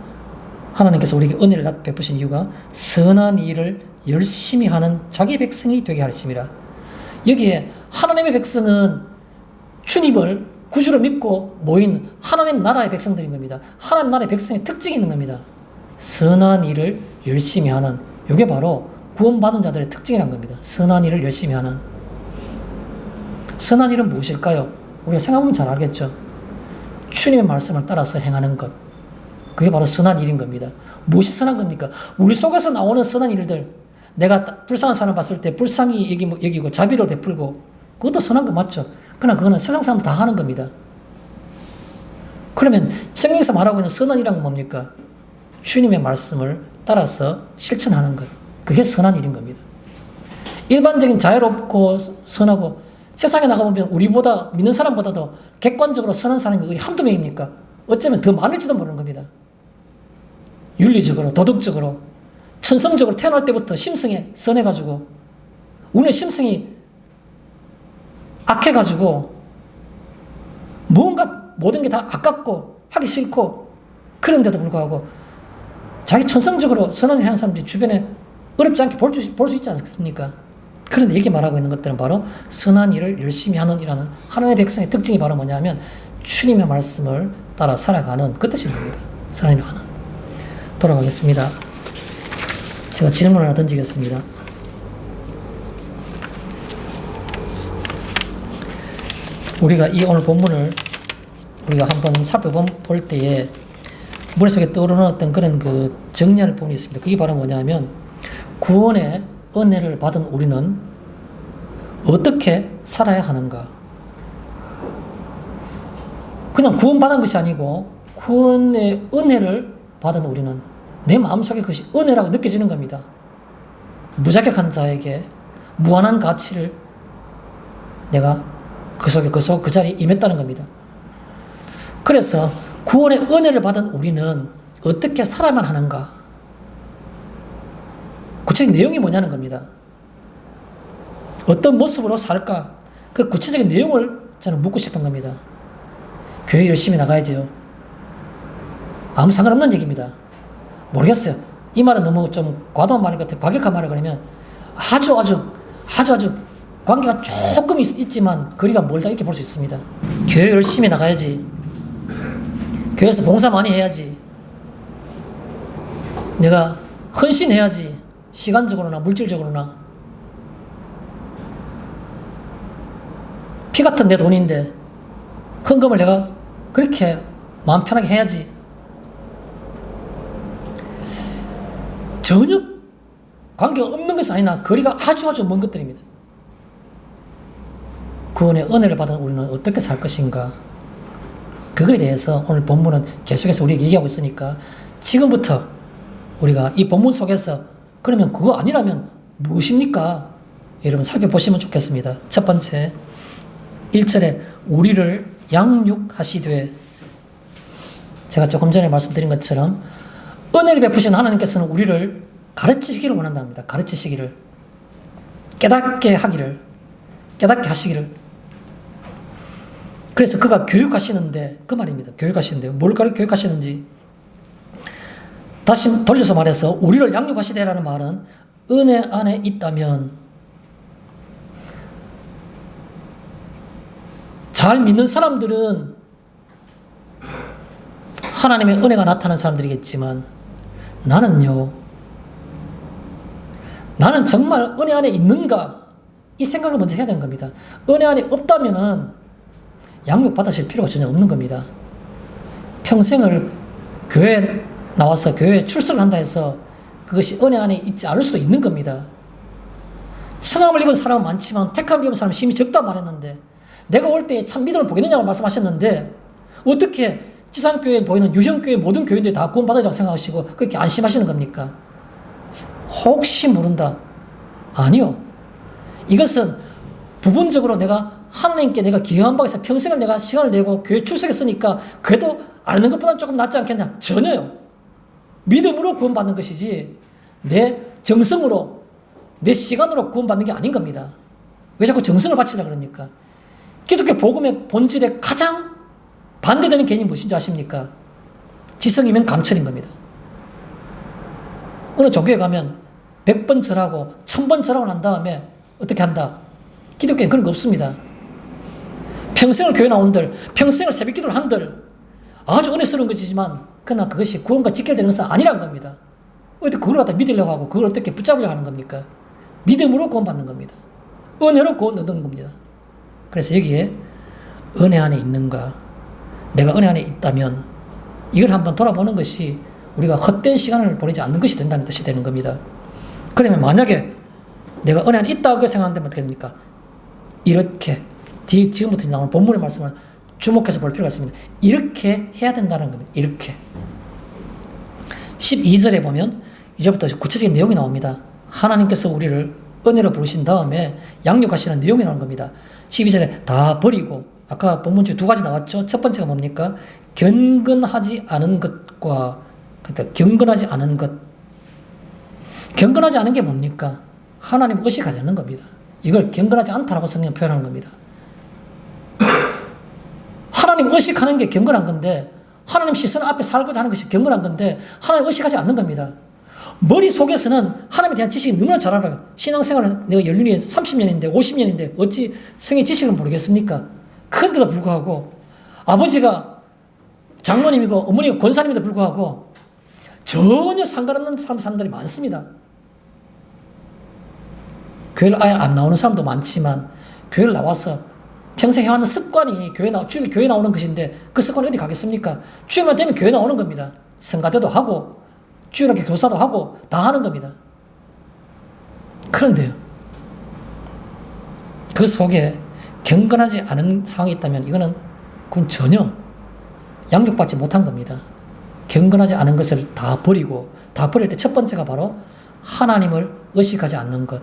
하나님께서 우리에게 은혜를 베푸신 이유가 선한 일을 열심히 하는 자기 백성이 되게 하심이라. 여기에 하나님의 백성은 주님을 구주로 믿고 모인 하나님 나라의 백성들인 겁니다. 하나님 나라의 백성의 특징이 있는 겁니다. 선한 일을 열심히 하는, 이게 바로 구원받은 자들의 특징이란 겁니다. 선한 일을 열심히 하는. 선한 일은 무엇일까요? 우리가 생각해보면 잘 알겠죠. 주님의 말씀을 따라서 행하는 것. 그게 바로 선한 일인 겁니다. 무엇이 선한 겁니까? 우리 속에서 나오는 선한 일들. 내가 불쌍한 사람 봤을 때 불쌍히 여기고 자비를 베풀고 그것도 선한 거 맞죠? 그러나 그거는 세상 사람도 다 하는 겁니다. 그러면 성경에서 말하고 있는 선한 일은 뭡니까? 주님의 말씀을 따라서 실천하는 것. 그게 선한 일인 겁니다. 일반적인 자유롭고 선하고 세상에 나가보면 우리보다 믿는 사람보다도 객관적으로 선한 사람이 한두 명입니까? 어쩌면 더 많을지도 모르는 겁니다. 윤리적으로 도덕적으로 천성적으로 태어날 때부터 심성에 선해가지고 우리의 심성이 악해가지고 뭔가 모든 게 다 아깝고 하기 싫고 그런데도 불구하고 자기 천성적으로 선한 일을 하는 사람들이 주변에 어렵지 않게 볼 수 있지 않습니까? 그런데 여기 말하고 있는 것들은 바로 선한 일을 열심히 하는 이라는 하나님의 백성의 특징이 바로 뭐냐면 주님의 말씀을 따라 살아가는 그 뜻인 겁니다. 선한 일을 하는. 돌아가겠습니다. 제가 질문을 하나 던지겠습니다. 우리가 이 오늘 본문을 우리가 한번 살펴볼 때에 머릿속에 떠오르는 어떤 그런 그 정리할 부분이 있습니다. 그게 바로 뭐냐면 구원의 은혜를 받은 우리는 어떻게 살아야 하는가? 그냥 구원받은 것이 아니고 구원의 은혜를 받은 우리는 내 마음속에 그것이 은혜라고 느껴지는 겁니다. 무자격한 자에게 무한한 가치를 내가 그 자리에 임했다는 겁니다. 그래서 구원의 은혜를 받은 우리는 어떻게 살아야만 하는가? 구체적인 내용이 뭐냐는 겁니다. 어떤 모습으로 살까? 그 구체적인 내용을 저는 묻고 싶은 겁니다. 교회 열심히 나가야죠. 아무 상관없는 얘기입니다. 모르겠어요. 이 말은 너무 좀 과도한 말 같아요. 과격한 말을 그러면 아주 관계가 조금 있지만 거리가 멀다 이렇게 볼 수 있습니다. 교회 열심히 나가야지. 교회에서 봉사 많이 해야지. 내가 헌신해야지. 시간적으로나 물질적으로나. 피 같은 내 돈인데 헌금을 내가 그렇게 마음 편하게 해야지. 전혀 관계가 없는 것이 아니나 거리가 아주 먼 것들입니다. 구원의 은혜를 받은 우리는 어떻게 살 것인가? 그거에 대해서 오늘 본문은 계속해서 우리에게 얘기하고 있으니까 지금부터 우리가 이 본문 속에서 그러면 그거 아니라면 무엇입니까? 여러분 살펴보시면 좋겠습니다. 첫 번째, 1절에 우리를 양육하시되, 제가 조금 전에 말씀드린 것처럼 은혜를 베푸신 하나님께서는 우리를 가르치시기를 원한답니다. 가르치시기를, 깨닫게 하시기를. 그래서 그가 교육하시는데, 그 말입니다. 교육하시는데 뭘 교육하시는지, 다시 돌려서 말해서 우리를 양육하시되라는 말은 은혜 안에 있다면 잘 믿는 사람들은 하나님의 은혜가 나타나는 사람들이겠지만, 나는 정말 은혜 안에 있는가? 이 생각을 먼저 해야 되는 겁니다. 은혜 안에 없다면 양육받으실 필요가 전혀 없는 겁니다. 평생을 교회에 나와서 교회에 출석을 한다 해서 그것이 은혜 안에 있지 않을 수도 있는 겁니다. 청함을 입은 사람은 많지만 택함을 입은 사람은 심히 적다 말했는데, 내가 올 때 참 믿음을 보겠느냐고 말씀하셨는데, 어떻게 지상교회에 보이는 유형교회 모든 교인들이 다 구원받으라고 생각하시고 그렇게 안심하시는 겁니까? 혹시 모른다. 아니요. 이것은 부분적으로 하나님께 내가 기여한 바에서 평생을 내가 시간을 내고 교회 출석했으니까 그래도 아는 것보다는 조금 낫지 않겠냐? 전혀요. 믿음으로 구원받는 것이지 내 정성으로, 내 시간으로 구원받는 게 아닌 겁니다. 왜 자꾸 정성을 바치려고 그럽니까? 기독교 복음의 본질에 가장 반대되는 개념이 무엇인지 아십니까? 지성이면 감천인 겁니다. 어느 종교에 가면 100번 절하고 1000번 절하고 난 다음에 어떻게 한다? 기독교엔 그런 거 없습니다. 평생을 교회 나온들, 평생을 새벽 기도를 한들 아주 은혜스러운 것이지만, 그러나 그것이 구원과 직결되는 것은 아니라는 겁니다. 어떻게 그걸 갖다 믿으려고 하고 그걸 어떻게 붙잡으려고 하는 겁니까? 믿음으로 구원받는 겁니다. 은혜로 구원 얻는 겁니다. 그래서 여기에 은혜 안에 있는가, 내가 은혜 안에 있다면 이걸 한번 돌아보는 것이 우리가 헛된 시간을 보내지 않는 것이 된다는 뜻이 되는 겁니다. 그러면 만약에 내가 은혜 안에 있다고 생각한다면 어떻게 됩니까? 이렇게 지금부터 나오는 본문의 말씀을 주목해서 볼 필요가 있습니다. 이렇게 해야 된다는 겁니다. 이렇게. 12절에 보면 이제부터 구체적인 내용이 나옵니다. 하나님께서 우리를 은혜로 부르신 다음에 양육하시는 내용이 나오는 겁니다. 12절에 다 버리고, 아까 본문 중에 두 가지 나왔죠. 첫 번째가 뭡니까? 경건하지 않은 것과, 그러니까 경건하지 않은 것. 경건하지 않은 게 뭡니까? 하나님을 의식하지 않는 겁니다. 이걸 경건하지 않다라고 성경은 표현하는 겁니다. 하나님 의식하는 게 경건한 건데, 하나님 시선 앞에 살고자 하는 것이 경건한 건데, 하나님 의식하지 않는 겁니다. 머릿속에서는 하나님에 대한 지식이 너무나 잘 알아요. 신앙생활을 내가 연륜이 30년인데 50년인데 어찌 성의 지식을 모르겠습니까? 그런데도 불구하고 아버지가 장로님이고 어머니가 권사님에도 불구하고 전혀 상관없는 사람들이 많습니다. 교회를 아예 안 나오는 사람도 많지만, 교회를 나와서 평생 해왔는 습관이 주일 교회 나오는 것인데 그 습관이 어디 가겠습니까? 주일만 되면 교회 나오는 겁니다. 성가대도 하고 주일학교 교사도 하고 다 하는 겁니다. 그런데요, 그 속에 경건하지 않은 상황이 있다면 그건 전혀 양육받지 못한 겁니다. 경건하지 않은 것을 다 버리고, 다 버릴 때 첫 번째가 바로 하나님을 의식하지 않는 것.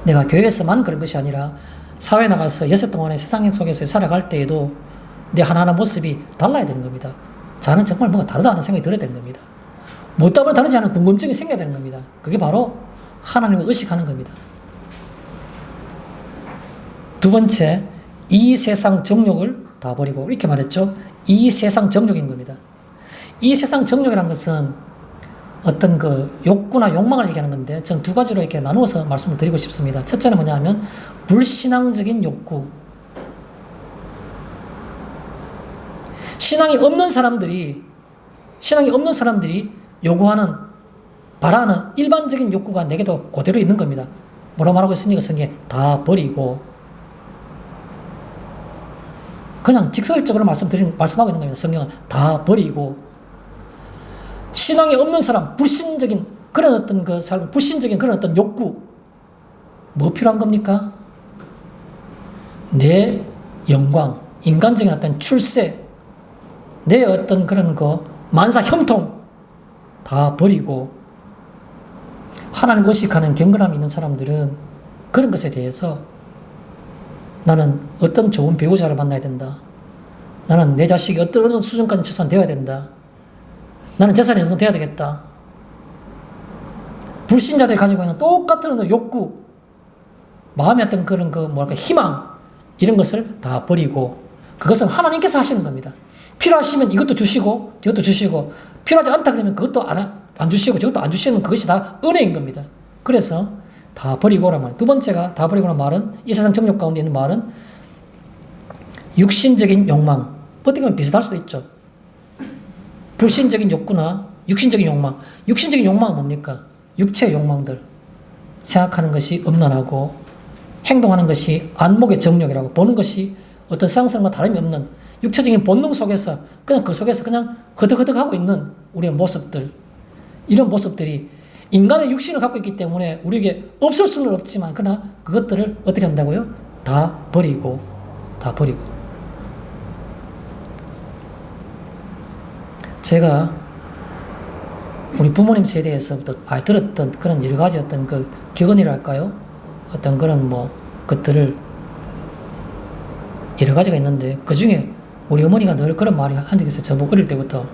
내가 교회에서만 그런 것이 아니라 사회에 나가서 여섯 동안의 세상 속에서 살아갈 때에도 내 하나하나 모습이 달라야 되는 겁니다. 자는 정말 뭔가 다르다는 생각이 들어야 되는 겁니다. 뭐 때문에 다르지 않은 궁금증이 생겨야 되는 겁니다. 그게 바로 하나님을 의식하는 겁니다. 두 번째, 이 세상 정욕을 다 버리고, 이렇게 말했죠. 이 세상 정욕인 겁니다. 이 세상 정욕이라는 것은 어떤 욕구나 욕망을 얘기하는 건데, 전 두 가지로 이렇게 나누어서 말씀을 드리고 싶습니다. 첫째는 뭐냐 하면 불신앙적인 욕구. 신앙이 없는 사람들이 요구하는, 바라는 일반적인 욕구가 내게도 그대로 있는 겁니다. 뭐라고 말하고 있습니까? 성경에 다 버리고. 그냥 직설적으로 말씀하고 있는 겁니다. 성경은 다 버리고. 신앙이 없는 사람, 불신적인 그런 어떤 욕구. 뭐 필요한 겁니까? 내 영광, 인간적인 어떤 출세, 내 어떤 그런 만사 형통 다 버리고 하나님 의식하는 경건함이 있는 사람들은 그런 것에 대해서 나는 어떤 좋은 배우자를 만나야 된다. 나는 내 자식이 어떤 수준까지 최소한 되어야 된다. 나는 재산이 어느 정도 돼야 되겠다. 불신자들이 가지고 있는 똑같은 욕구, 마음의 어떤 그런 희망, 이런 것을 다 버리고, 그것은 하나님께서 하시는 겁니다. 필요하시면 이것도 주시고, 저것도 주시고, 필요하지 않다 그러면 그것도 안 주시고, 저것도 안 주시는 그것이 다 은혜인 겁니다. 그래서 다 버리고 오란 말. 두 번째가 다 버리고 오란 말은, 이 세상 정욕 가운데 있는 말은, 육신적인 욕망. 어떻게 보면 비슷할 수도 있죠. 불신적인 욕구나 육신적인 욕망. 육신적인 욕망은 뭡니까? 육체의 욕망들. 생각하는 것이 음란하고, 행동하는 것이 안목의 정욕이라고, 보는 것이 어떤 세상사람과 다름이 없는 육체적인 본능 속에서 그냥 그 속에서 그냥 허덕허덕하고 있는 우리의 모습들. 이런 모습들이 인간의 육신을 갖고 있기 때문에 우리에게 없을 수는 없지만, 그러나 그것들을 어떻게 한다고요? 다 버리고. 제가 우리 부모님 세대에서부터 많이 들었던 그런 여러 가지 어떤 그 격언이랄까요? 어떤 그런 것들을 여러 가지가 있는데, 그 중에 우리 어머니가 늘 그런 말이 한 적이 있어요. 저보고 어릴 때부터.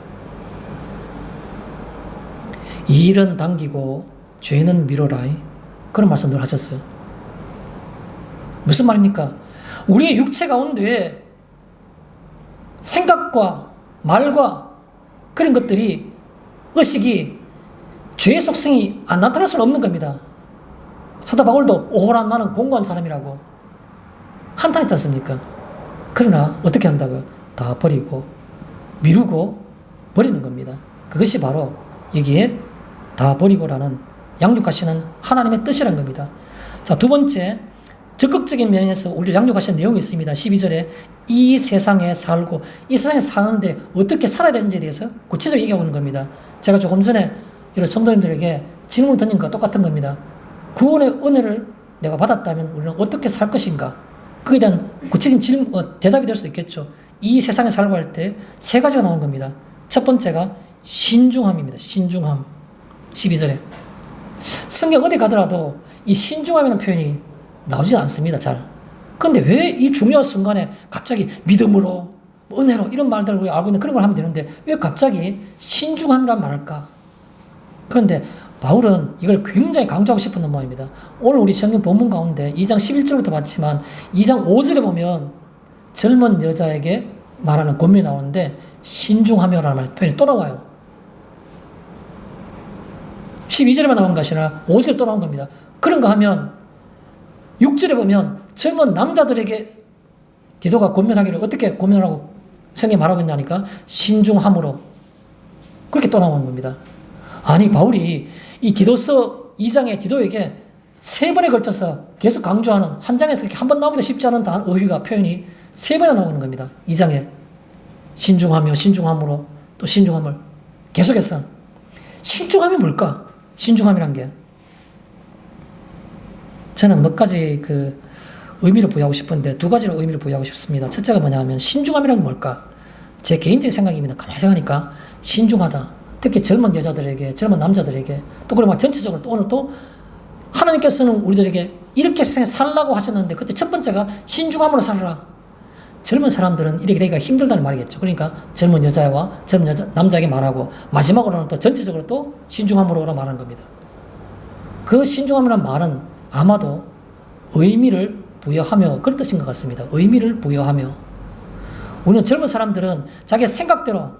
일은 당기고 죄는 미뤄라. 그런 말씀 늘 하셨어요. 무슨 말입니까? 우리의 육체 가운데 생각과 말과 그런 것들이, 의식이 죄의 속성이 안 나타날 수는 없는 겁니다. 사도 바울도 오호라 나는 공고한 사람이라고 한탄했지 않습니까? 그러나 어떻게 한다고요? 다 버리고 미루고 버리는 겁니다. 그것이 바로 여기에 다 버리고라는 양육하시는 하나님의 뜻이란 겁니다. 자, 두 번째, 적극적인 면에서 우리를 양육하시는 내용이 있습니다. 12절에 이 세상에 살고, 이 세상에 사는데 어떻게 살아야 되는지에 대해서 구체적으로 얘기하고 있는 겁니다. 제가 조금 전에 여러 성도님들에게 질문을 던진 것과 똑같은 겁니다. 구원의 은혜를 내가 받았다면 우리는 어떻게 살 것인가? 그에 대한 구체적인 대답이 될 수도 있겠죠. 이 세상에 살고 할 때 세 가지가 나온 겁니다. 첫 번째가 신중함입니다. 신중함. 12절에. 성경 어디 가더라도 이 신중함이라는 표현이 나오지 않습니다. 잘. 그런데 왜 이 중요한 순간에 갑자기 믿음으로, 은혜로 이런 말들을 우리가 알고 있는 그런 걸 하면 되는데 왜 갑자기 신중함이란 말을 할까? 그런데 바울은 이걸 굉장히 강조하고 싶은 말입니다. 오늘 우리 성경 본문 가운데 2장 11절부터 봤지만 2장 5절에 보면 젊은 여자에게 말하는 권면이 나오는데 신중하며라는 표현이 또 나와요. 12절에만 나온 것이 아니라 5절에 또 나온 겁니다. 그런가 하면 6절에 보면 젊은 남자들에게 디도가 권면하기를 어떻게 권면하고 성경에 말하고 있냐니까 신중함으로, 그렇게 또 나오는 겁니다. 아니, 바울이 이 디도서 2장의 디도에게 3번에 걸쳐서 계속 강조하는, 한 장에서 이렇게 한 번 나오기도 쉽지 않은 어휘가, 표현이 3번이나 나오는 겁니다. 2장에 신중하며, 신중함으로, 또 신중함을 계속해서. 신중함이 뭘까? 신중함이란 게 저는 몇 가지 의미를 부여하고 싶은데 두 가지로 의미를 부여하고 싶습니다. 첫째가 뭐냐 하면, 신중함이란 게 뭘까? 제 개인적인 생각입니다. 가만히 생각하니까 신중하다. 특히 젊은 여자들에게, 젊은 남자들에게, 또 그리고 전체적으로 또 오늘 또 하나님께서는 우리들에게 이렇게 세상에 살라고 하셨는데, 그때 첫 번째가 신중함으로 살아라. 젊은 사람들은 이렇게 되기가 힘들다는 말이겠죠. 그러니까 젊은 여자와 젊은 남자에게 말하고, 마지막으로는 또 전체적으로 또 신중함으로 말하는 겁니다. 그 신중함이라는 말은 아마도 의미를 부여하며, 그런 뜻인 것 같습니다. 의미를 부여하며. 우리는 젊은 사람들은 자기 생각대로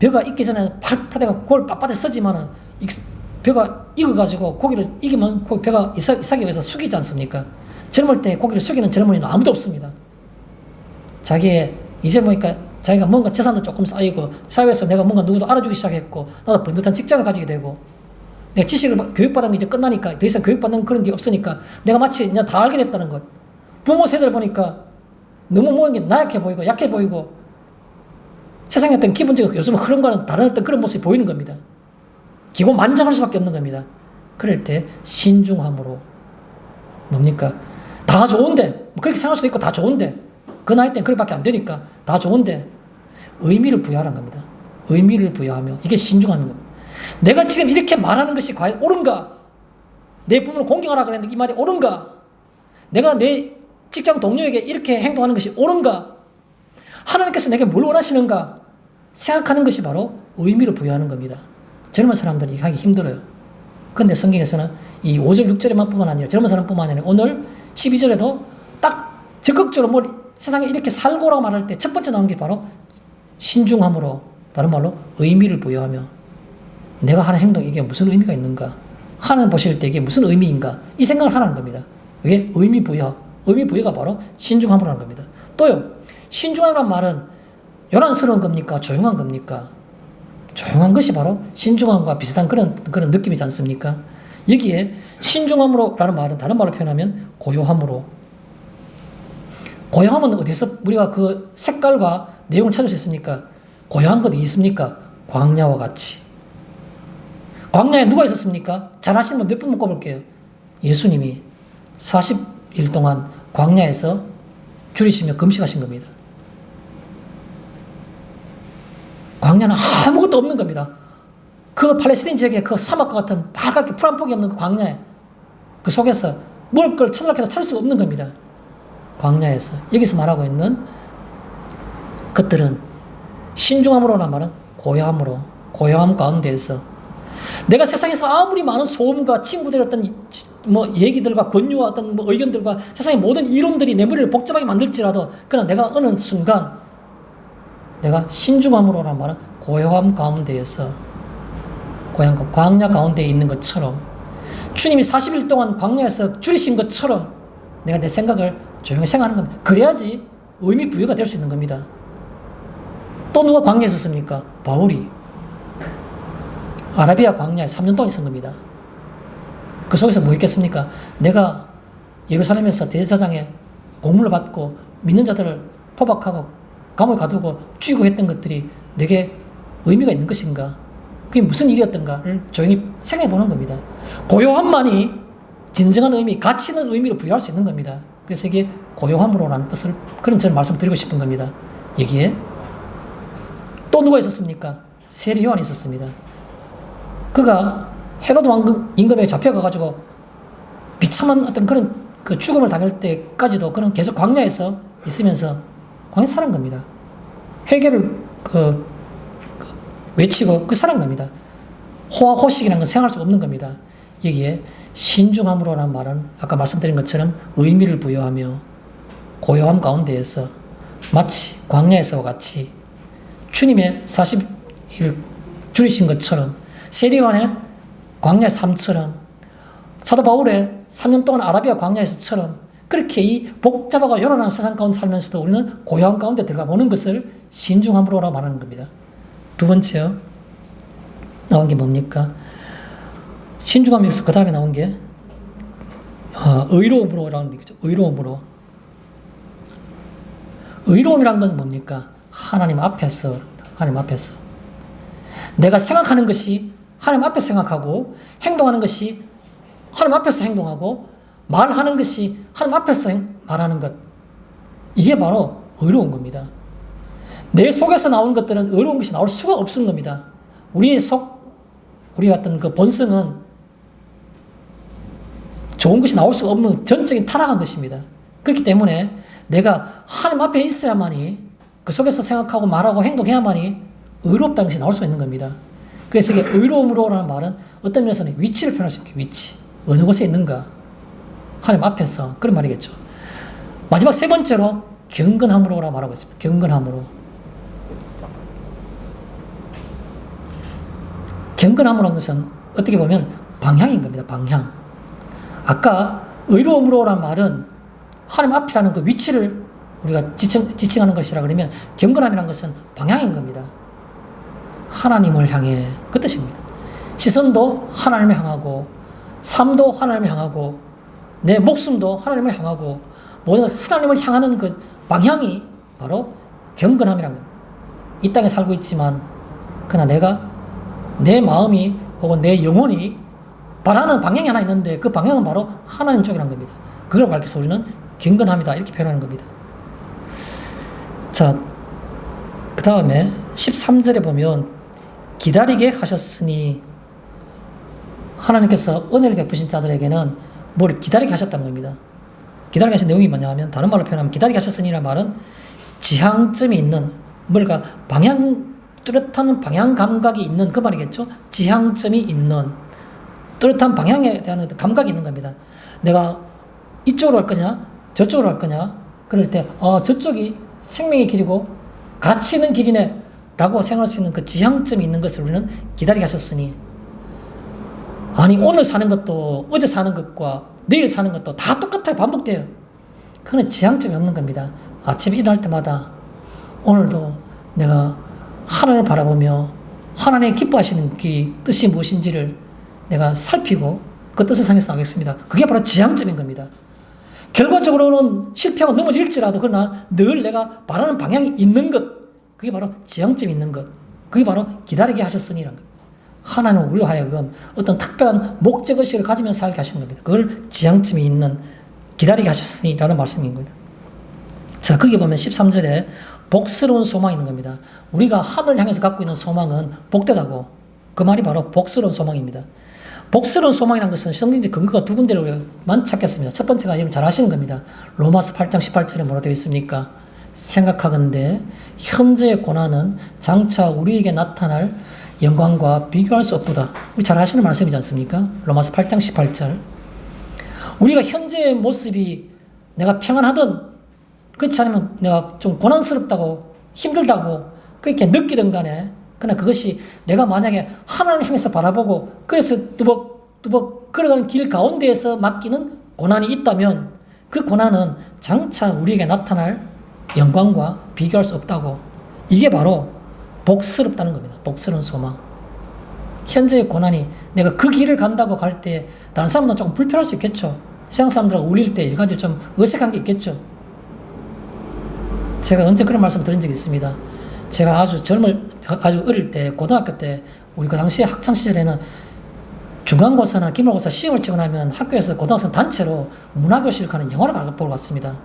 벼가 익기 전에 팔팔대가 골 빳빳하게 서지만은 벼가 익어가지고 고기를 익으면 벼가 이삭에 의해서 숙이지 않습니까? 젊을 때 고기를 숙이는 젊은이는 아무도 없습니다. 이제 보니까 자기가 뭔가 재산도 조금 쌓이고, 사회에서 내가 뭔가 누구도 알아주기 시작했고, 나도 번듯한 직장을 가지게 되고, 내가 지식을 교육받은 게 이제 끝나니까 더 이상 교육받는 그런 게 없으니까 내가 마치 이제 다 알게 됐다는 것. 부모 세대를 보니까 너무 모든 게 나약해 보이고 약해 보이고, 세상의 어떤 기본적인 요즘 흐름과는 다른 어떤 그런 모습이 보이는 겁니다. 기고만장할 수밖에 없는 겁니다. 그럴 때 신중함으로, 뭡니까? 다 좋은데, 그렇게 생각할 수도 있고 다 좋은데, 그 나이 때는 그렇게밖에 안 되니까 다 좋은데 의미를 부여하는 겁니다. 의미를 부여하며, 이게 신중함인 겁니다. 내가 지금 이렇게 말하는 것이 과연 옳은가? 내 부모를 공경하라 그랬는데 이 말이 옳은가? 내가 내 직장 동료에게 이렇게 행동하는 것이 옳은가? 하나님께서 내게 뭘 원하시는가? 생각하는 것이 바로 의미를 부여하는 겁니다. 젊은 사람들은 이거 하기 힘들어요. 그런데 성경에서는 이 5절, 6절에만 뿐만 아니라 젊은 사람뿐만 아니라 오늘 12절에도 딱 적극적으로 뭘 세상에 이렇게 살고라고 말할 때 첫 번째 나온 게 바로 신중함으로, 다른 말로 의미를 부여하며, 내가 하는 행동에 이게 무슨 의미가 있는가? 하나님 보실 때 이게 무슨 의미인가? 이 생각을 하라는 겁니다. 이게 의미 부여가 바로 신중함으로라는 겁니다. 또요, 신중함이란 말은 요란스러운 겁니까? 조용한 겁니까? 조용한 것이 바로 신중함과 비슷한 그런 느낌이지 않습니까? 여기에 신중함으로라는 말은 다른 말로 표현하면 고요함으로. 고요함은 어디서 우리가 그 색깔과 내용을 찾을 수 있습니까? 고요한 것 어디 있습니까? 광야와 같이. 광야에 누가 있었습니까? 잘 아시는 분 몇 분만 꼽을게요. 예수님이 40일 동안 광야에서 줄이시며 금식하신 겁니다. 광야는 아무것도 없는 겁니다. 그 팔레스타인 지역의 그 사막과 같은 빨갛게 풀 한 폭이 없는 그 광야에, 그 속에서 먹을 걸 찾으려고 해도 찾을 수가 없는 겁니다. 광야에서. 여기서 말하고 있는 것들은 신중함으로란 말은 고요함으로, 고요함 가운데에서 내가 세상에서 아무리 많은 소음과 친구들의 어떤 뭐 얘기들과 권유와 어떤 뭐 의견들과 세상의 모든 이론들이 내 머리를 복잡하게 만들지라도, 그러나 내가 어느 순간 내가 신중함으로란 말은 고요함 가운데에서, 고요함, 광야 가운데에 있는 것처럼, 주님이 40일 동안 광야에서 줄이신 것처럼 내가 내 생각을 조용히 생각하는 겁니다. 그래야지 의미 부여가 될 수 있는 겁니다. 또 누가 광야에 있었습니까? 바울이 아라비아 광야에 3년 동안 있은 겁니다. 그 속에서 뭐 했겠습니까? 내가 예루살렘에서 대제사장의 공문을 받고 믿는 자들을 포박하고 감옥에 가두고 죽이고 했던 것들이 내게 의미가 있는 것인가? 그게 무슨 일이었던가를 조용히 생각해 보는 겁니다. 고요함만이 진정한 의미, 가치 있는 의미를 부여할 수 있는 겁니다. 그래서 이게 고요함으로라는 뜻을, 그런 저는 말씀을 드리고 싶은 겁니다. 여기에 또 누가 있었습니까? 세리 요한이 있었습니다. 그가 헤로드 왕 임금에게 잡혀가가지고 비참한 어떤 그런 그 죽음을 당할 때까지도 그는 계속 광야에서 있으면서 광야에 살은 겁니다. 회개를 외치고 살은 겁니다. 호화호식이라는 건 생각할 수 없는 겁니다. 여기에 신중함으로라는 말은 아까 말씀드린 것처럼 의미를 부여하며 고요함 가운데에서 마치 광야에서와 같이 주님의 40일 줄이신 것처럼, 세리완의 광야의 삶처럼, 사도 바울의 3년 동안 아라비아 광야에서처럼, 그렇게 이 복잡하고 요란한 세상 가운데 살면서도 우리는 고요함 가운데 들어가 보는 것을 신중함으로라고 말하는 겁니다. 두 번째요, 나온 게 뭡니까? 신중함에서 그 다음에 나온 게 의로움으로라는 얘기죠. 의로움으로. 의로움이란 건 뭡니까? 하나님 앞에서 내가 생각하는 것이 하나님 앞에서 생각하고, 행동하는 것이 하나님 앞에서 행동하고, 말하는 것이 하나님 앞에서 말하는 것, 이게 바로 의로운 겁니다. 내 속에서 나오는 것들은 의로운 것이 나올 수가 없는 겁니다. 우리의 어떤 그 본성은 좋은 것이 나올 수가 없는 전적인 타락한 것입니다. 그렇기 때문에 내가 하나님 앞에 있어야만이, 그 속에서 생각하고 말하고 행동해야만이 의롭다는 것이 나올 수 있는 겁니다. 그래서 이게 의로움으로라는 말은 어떤 면에서는 위치를 표현할 수 있는 게 위치. 어느 곳에 있는가? 하나님 앞에서. 그런 말이겠죠. 마지막 세 번째로 경건함으로라고 말하고 있습니다. 경건함으로. 경건함으로라는 것은 어떻게 보면 방향인 겁니다. 방향. 아까 의로움으로라는 말은 하나님 앞이라는 그 위치를 우리가 지칭하는 것이라 그러면, 경건함이라는 것은 방향인 겁니다. 하나님을 향해, 그 뜻입니다. 시선도 하나님을 향하고, 삶도 하나님을 향하고, 내 목숨도 하나님을 향하고, 모든 하나님을 향하는 그 방향이 바로 경건함이라는 겁니다. 이 땅에 살고 있지만 그러나 내 마음이 혹은 내 영혼이 바라는 방향이 하나 있는데, 그 방향은 바로 하나님 쪽이라는 겁니다. 그걸 밝혀서 우리는 경건함이다, 이렇게 표현하는 겁니다. 자, 그 다음에 13절에 보면 기다리게 하셨으니, 하나님께서 은혜를 베푸신 자들에게는 뭘 기다리게 하셨다는 겁니다. 기다리게 하신 내용이 뭐냐면, 다른 말로 표현하면 기다리게 하셨으니라는 말은 지향점이 있는, 뭔가 뚜렷한 방향 감각이 있는 그 말이겠죠. 지향점이 있는 뚜렷한 방향에 대한 감각이 있는 겁니다. 내가 이쪽으로 할 거냐 저쪽으로 할 거냐, 그럴 때 저쪽이 생명의 길이고 가치 있는 길이네 라고 생각할 수 있는 그 지향점이 있는 것을 우리는 기다리게 하셨으니, 아니 오늘 사는 것도 어제 사는 것과 내일 사는 것도 다 똑같아요. 반복돼요. 그건 지향점이 없는 겁니다. 아침에 일어날 때마다 오늘도 내가 하나님을 바라보며 하나님의 기뻐하시는 길이 뜻이 무엇인지를 내가 살피고 그 뜻을 상해서 나가겠습니다. 그게 바로 지향점인 겁니다. 결과적으로는 실패하고 넘어질지라도 그러나 늘 내가 바라는 방향이 있는 것, 그게 바로 지향점이 있는 것, 그게 바로 기다리게 하셨으니라는 것. 하나님은 우리로 하여금 어떤 특별한 목적의식을 가지면서 살게 하시는 겁니다. 그걸 지향점이 있는 기다리게 하셨으니라는 말씀인 겁니다. 자, 거기 보면 13절에 복스러운 소망이 있는 겁니다. 우리가 하늘을 향해서 갖고 있는 소망은 복되다고, 그 말이 바로 복스러운 소망입니다. 복스러운 소망이라는 것은 성경적 근거가 두 군데를 우리가 많이 찾겠습니다. 첫 번째가 여러분 잘 아시는 겁니다. 로마서 8장 18절에 뭐라 되어 있습니까? 생각하건대 현재의 고난은 장차 우리에게 나타날 영광과 비교할 수 없도다. 우리 잘 아시는 말씀이지 않습니까? 로마서 8장 18절. 우리가 현재의 모습이 내가 평안하든 그렇지 않으면 내가 좀 고난스럽다고 힘들다고 그렇게 느끼든 간에, 그러나 그것이 내가 만약에 하나님을 향해서 바라보고 그래서 뚜벅뚜벅 걸어가는 길 가운데에서 맡기는 고난이 있다면 그 고난은 장차 우리에게 나타날 영광과 비교할 수 없다고. 이게 바로 복스럽다는 겁니다. 복스러운 소망. 현재의 고난이 내가 그 길을 간다고 갈 때 다른 사람들은 조금 불편할 수 있겠죠. 세상 사람들하고 어울릴 때 여러 가지 좀 어색한 게 있겠죠. 제가 언제 그런 말씀 드린 적이 있습니다. 제가 아주 어릴 때, 고등학교 때, 우리 그 당시에 학창시절에는 중간고사나 기말고사 시험을 치고 나면 학교에서 고등학생 단체로 문화교실을 가는 영화를 보러 갔습니다.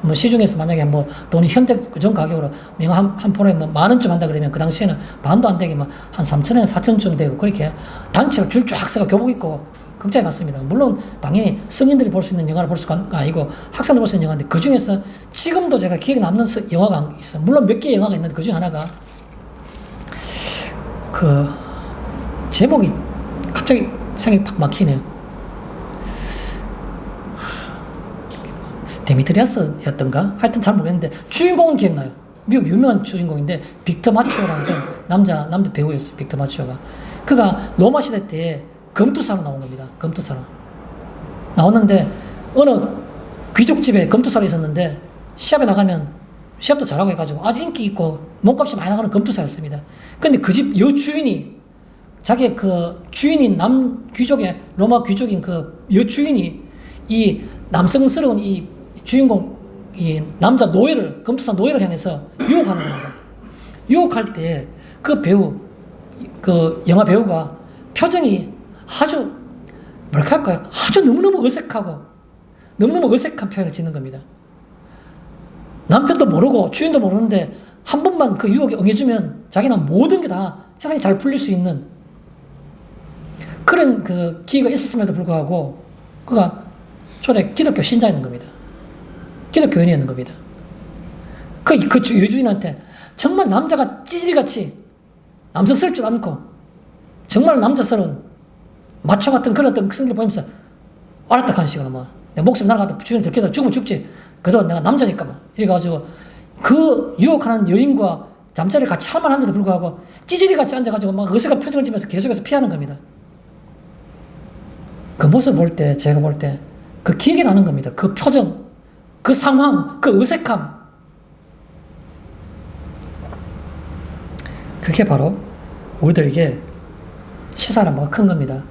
뭐 시중에서 만약에 뭐 돈이 현대전 가격으로 영화 한 편에 뭐 10,000원쯤 한다 그러면 그 당시에는 반도 안 되게 뭐 한 3,000원, 4,000원쯤 되고 그렇게 단체로 줄 쫙 서가 교복 입고 극장에 갔습니다. 물론 당연히 성인들이 볼 수 있는 영화를 볼 수가 아니고 학생들 볼 수 있는 영화인데, 그 중에서 지금도 제가 기억에 남는 영화가 있어요. 물론 몇 개의 영화가 있는데 그 중 하나가 그 제목이 갑자기 생각이 팍 막히네요. 데미트리아스였던가? 하여튼 잘 모르겠는데 주인공은 기억나요. 미국 유명한 주인공인데 빅터 마치오라는 남자 배우였어요. 빅터 마치오가. 그가 로마 시대 때 검투사로 나온 겁니다. 검투사로 나왔는데 어느 귀족집에 검투사로 있었는데 시합에 나가면 시합도 잘하고 해가지고 아주 인기 있고 몸값이 많이 나가는 검투사였습니다. 근데 그 집 여주인이, 자기의 그 주인인 귀족의 로마 귀족인 그 여주인이 이 남성스러운 이 주인공 이 남자 노예를, 검투사 노예를 향해서 유혹하는 겁니다. 유혹할 때 그 배우, 그 영화 배우가 표정이 아주 뭐랄까 할까요? 아주 너무너무 어색하고 너무너무 어색한 표현을 짓는 겁니다. 남편도 모르고 주인도 모르는데 한 번만 그 유혹에 응해주면 자기는 모든 게 다 세상이 잘 풀릴 수 있는 그런 그 기회가 있었음에도 불구하고 그가 초대 기독교 신자였는 겁니다. 기독교인이었는 겁니다. 그 여주인한테 정말 남자가 찌질이같이 남성스럽지도 않고 정말 남자스러운 마초 같은 그런 어떤 성격을 보면서 알았다 하는 식으로 뭐 내 목숨 날아가다 주인을 들켜서 죽으면 죽지, 그래도 내가 남자니까 뭐 이래가지고 그 유혹하는 여인과 잠자리를 같이 할 만한데도 불구하고 찌질이같이 앉아가지고 막 어색한 표정을 지면서 계속해서 피하는 겁니다. 그 모습 볼 때, 제가 볼 때 그 기억이 나는 겁니다. 그 표정, 그 상황, 그 어색함. 그게 바로 우리들에게 시사하는 바가 큰 겁니다.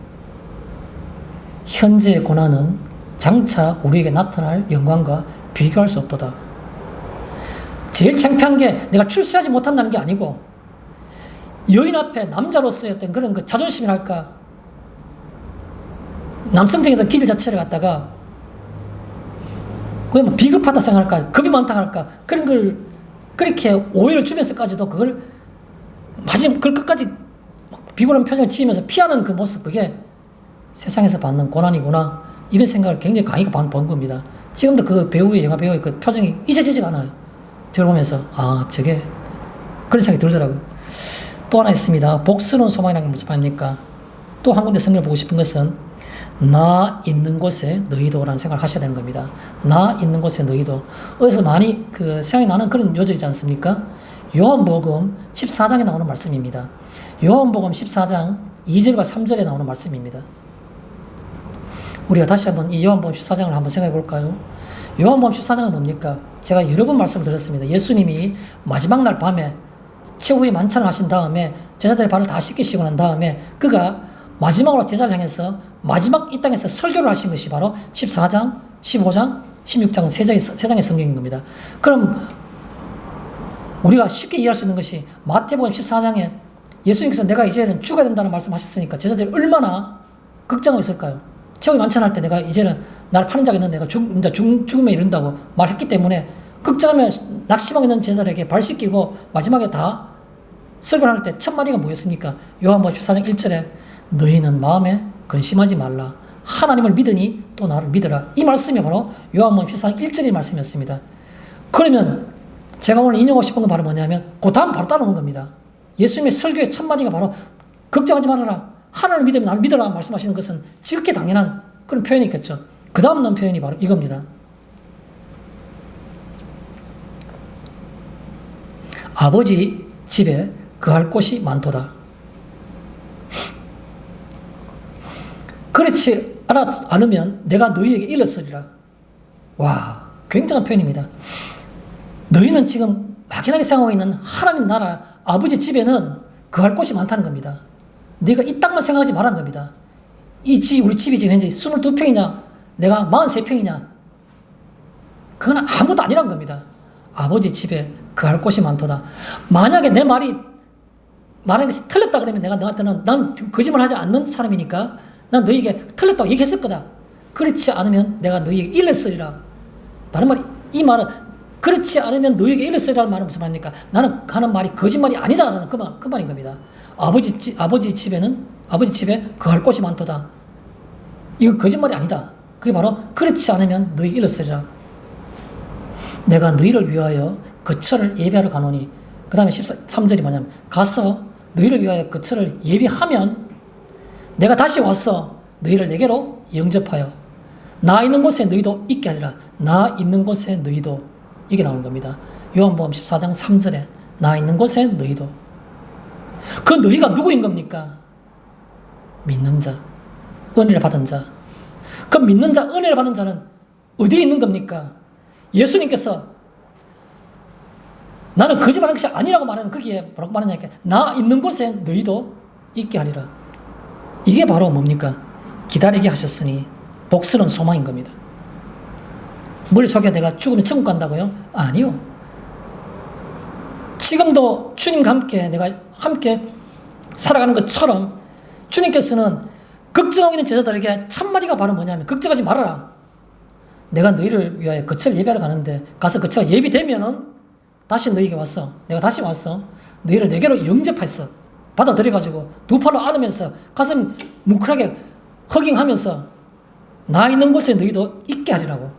현재의 고난은 장차 우리에게 나타날 영광과 비교할 수 없도다. 제일 창피한 게 내가 출세하지 못한다는 게 아니고 여인 앞에 남자로서의 어떤 그런 그 자존심이랄까, 남성적인 어떤 기질 자체를 갖다가 그게 뭐 비겁하다 생각할까, 겁이 많다 할까, 그런 걸 그렇게 오해를 주면서까지도 그걸 그걸 끝까지 비굴한 표정을 지으면서 피하는 그 모습, 그게 세상에서 받는 고난이구나. 이런 생각을 굉장히 강하게 본 겁니다. 지금도 그 배우의, 영화 배우의 그 표정이 잊어지지가 않아요. 저걸 보면서, 아, 저게, 그런 생각이 들더라고요. 또 하나 있습니다. 복스러운 소망이라는 게 무슨 말입니까? 또 한 군데 성경을 보고 싶은 것은, 나 있는 곳에 너희도라는 생각을 하셔야 되는 겁니다. 나 있는 곳에 너희도. 어디서 많이 생각이 나는 그런 요절이지 않습니까? 요한복음 14장에 나오는 말씀입니다. 요한복음 14장 2절과 3절에 나오는 말씀입니다. 우리가 다시 한번 이 요한복음 14장을 한번 생각해 볼까요? 요한복음 14장은 뭡니까? 제가 여러 번 말씀을 드렸습니다. 예수님이 마지막 날 밤에 최후의 만찬을 하신 다음에 제자들의 발을 다 씻기시고 난 다음에 그가 마지막으로 제자를 향해서 마지막 이 땅에서 설교를 하신 것이 바로 14장, 15장, 16장 세 장의 성경인 겁니다. 그럼 우리가 쉽게 이해할 수 있는 것이 마태복음 14장에 예수님께서 내가 이제는 죽어야 된다는 말씀하셨으니까 제자들이 얼마나 걱정하고 있을까요? 최후의 만찬할 때 내가 이제는 나를 파는 자가 있는데 내가 죽음에 이른다고 말했기 때문에 걱정하며 낙심하고 있는 제자들에게 발 씻기고 마지막에 다 설교를 할 때 첫 마디가 뭐였습니까? 요한복음 14장 1절에 너희는 마음에 근심하지 말라. 하나님을 믿으니 또 나를 믿으라. 이 말씀이 바로 요한복음 14장 1절의 말씀이었습니다. 그러면 제가 오늘 인용하고 싶은 건 바로 뭐냐면 그 다음 바로 따라오는 겁니다. 예수님의 설교의 첫 마디가 바로 걱정하지 말아라. 하나님을 믿으면 나를 믿으라 말씀하시는 것은 지극히 당연한 그런 표현이 있겠죠. 그 다음 나온 표현이 바로 이겁니다. 아버지 집에 거할 곳이 많도다. 그렇지 않으면 내가 너희에게 일렀으리라. 와, 굉장한 표현입니다. 너희는 지금 막연하게 생각하고 있는 하나님 나라 아버지 집에는 거할 곳이 많다는 겁니다. 네가 이 땅만 생각하지 말라는 겁니다. 우리 집이 지금 현재 22평이냐 내가 43평이냐 그건 아무것도 아니란 겁니다. 아버지 집에 거할 곳이 많도다. 만약에 내 말이 말하는 것이 틀렸다 그러면 내가 너한테는 난 거짓말 하지 않는 사람이니까 난 너희에게 틀렸다고 얘기했을 거다. 그렇지 않으면 내가 너희에게 일렀으리라. 다른 말이 이 말은 그렇지 않으면 너희에게 일렀으리라는 말은 무슨 말입니까? 나는 하는 말이 거짓말이 아니다라는 그 말인 겁니다. 아버지 집에 거할 곳이 많도다. 이건 거짓말이 아니다. 그게 바로 그렇지 않으면 너희에게 일렀으리라. 내가 너희를 위하여 거처를 예비하러 가노니 그 다음에 13절이 뭐냐면 가서 너희를 위하여 거처를 예비하면 내가 다시 와서 너희를 내게로 영접하여 나 있는 곳에 너희도 있게 하리라. 나 있는 곳에 너희도 이게 나오는 겁니다. 요한복음 14장 3절에 나 있는 곳에 너희도. 그 너희가 누구인 겁니까? 믿는 자, 은혜를 받은 자. 그 믿는 자, 은혜를 받은 자는 어디에 있는 겁니까? 예수님께서 나는 거짓말하는 것이 아니라고 말하는 거기에 뭐라고 말하냐니까 나 있는 곳에 너희도 있게 하리라. 이게 바로 뭡니까? 기다리게 하셨으니 복스러운 소망인 겁니다. 머릿속에 내가 죽으면 천국 간다고요? 아니요. 지금도 주님과 함께 내가 함께 살아가는 것처럼 주님께서는 걱정하고 있는 제자들에게 첫 마디가 바로 뭐냐면 걱정하지 말아라. 내가 너희를 위하여 거처를 예비하러 가는데 가서 거처가 예비되면은 다시 너희에게 왔어. 내가 다시 왔어. 너희를 내게로 영접했어. 받아들여가지고 두 팔로 안으면서 가슴 뭉클하게 허깅하면서 나 있는 곳에 너희도 있게 하리라고.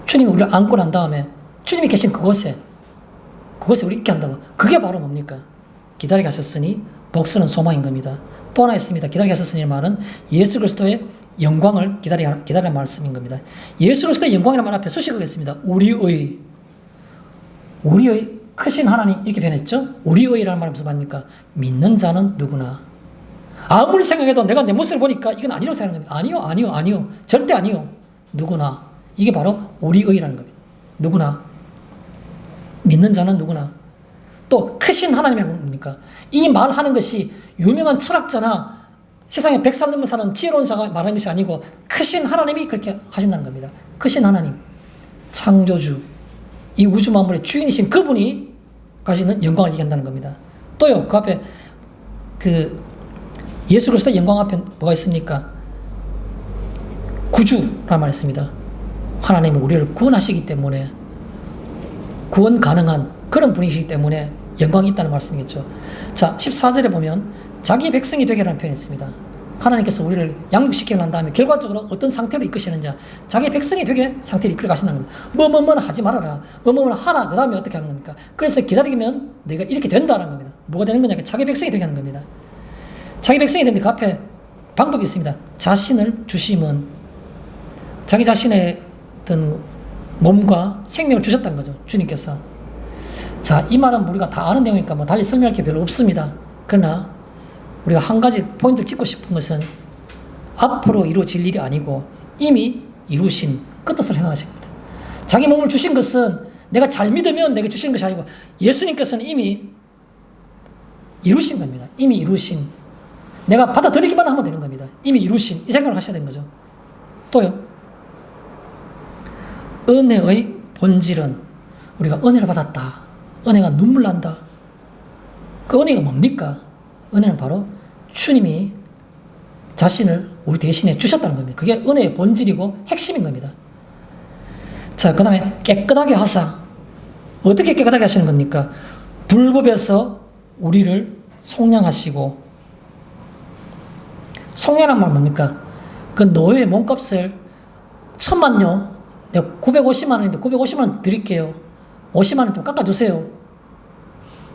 주님이 우리를 안고 난 다음에 주님이 계신 그곳에 우리 있게 한다고. 그게 바로 뭡니까? 기다리게 하셨으니 복스러운 소망인 겁니다. 또 하나 있습니다. 기다리게 하셨으니 말은 예수 그리스도의 영광을 기다리는 말씀인 겁니다. 예수 그리스도의 영광이라는 말 앞에 수식어가 있습니다. 우리의 크신 하나님 이렇게 변했죠. 우리의라는 말은 무슨 말입니까? 믿는 자는 누구나. 아무리 생각해도 내가 내 모습을 보니까 이건 아니라고 생각합니다. 아니요. 절대 아니요. 누구나. 이게 바로 우리의라는 겁니다. 누구나. 믿는 자는 누구나. 또 크신 하나님이라는 겁니까? 이 말하는 것이 유명한 철학자나 세상에 100살 넘은 사는 지혜로운 자가 말하는 것이 아니고 크신 하나님이 그렇게 하신다는 겁니다. 크신 하나님, 창조주, 이 우주 만물의 주인이신 그분이 가시는 영광을 얘기한다는 겁니다. 또요, 그 앞에 예수 그리스도의 영광 앞에 뭐가 있습니까? 구주라는 말이 있습니다. 하나님이 우리를 구원하시기 때문에 구원 가능한 그런 분이시기 때문에 영광이 있다는 말씀이겠죠. 자, 14절에 보면 자기 백성이 되게라는 표현이 있습니다. 하나님께서 우리를 양육시키고 난 다음에 결과적으로 어떤 상태로 이끄시느냐, 자기 백성이 되게 상태를 이끌어 가신다는 겁니다. 뭐뭐뭐는 하지 말아라, 뭐뭐뭐는 하라, 그 다음에 어떻게 하는 겁니까? 그래서 기다리면 내가 이렇게 된다는 겁니다. 뭐가 되는 거냐, 자기 백성이 되게 하는 겁니다. 자기 백성이 되는데 그 앞에 방법이 있습니다. 자신을 주심은 자기 자신의 어떤 몸과 생명을 주셨다는 거죠, 주님께서. 자, 이 말은 우리가 다 아는 내용이니까 뭐 달리 설명할 게 별로 없습니다. 그러나 우리가 한 가지 포인트를 찍고 싶은 것은 앞으로 이루어질 일이 아니고 이미 이루신 그 뜻을 행하신 겁니다. 자기 몸을 주신 것은 내가 잘 믿으면 내게 주신 것이 아니고 예수님께서는 이미 이루신 겁니다. 이미 이루신, 내가 받아들이기만 하면 되는 겁니다. 이미 이루신, 이 생각을 하셔야 되는 거죠. 또요, 은혜의 본질은 우리가 은혜를 받았다, 은혜가 눈물 난다. 그 은혜가 뭡니까? 은혜는 바로 주님이 자신을 우리 대신에 주셨다는 겁니다. 그게 은혜의 본질이고 핵심인 겁니다. 자, 그 다음에 깨끗하게 하사. 어떻게 깨끗하게 하시는 겁니까? 불법에서 우리를 속량하시고, 속량란 말 뭡니까? 그 노예의 몸값을 1,000만요, 내가 950만 원인데 950만 원 드릴게요. 50만 원 좀 깎아주세요.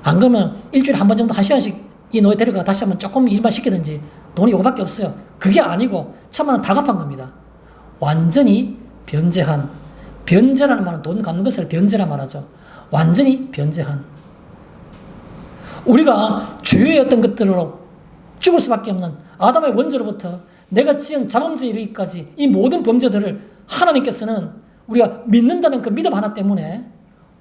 안 그러면 일주일에 한 번 정도 1시간씩 이 노예 데려가 다시 한번 조금 일만 시키든지, 돈이 이거밖에 없어요. 그게 아니고 1,000만 원 다 갚은 겁니다. 완전히 변제한, 변제라는 말은 돈 갚는 것을 변제라 말하죠. 완전히 변제한. 우리가 죄의 어떤 것들로 죽을 수밖에 없는 아담의 원죄로부터 내가 지은 자범죄에 이르기까지 이 모든 범죄들을 하나님께서는 우리가 믿는다는 그 믿음 하나 때문에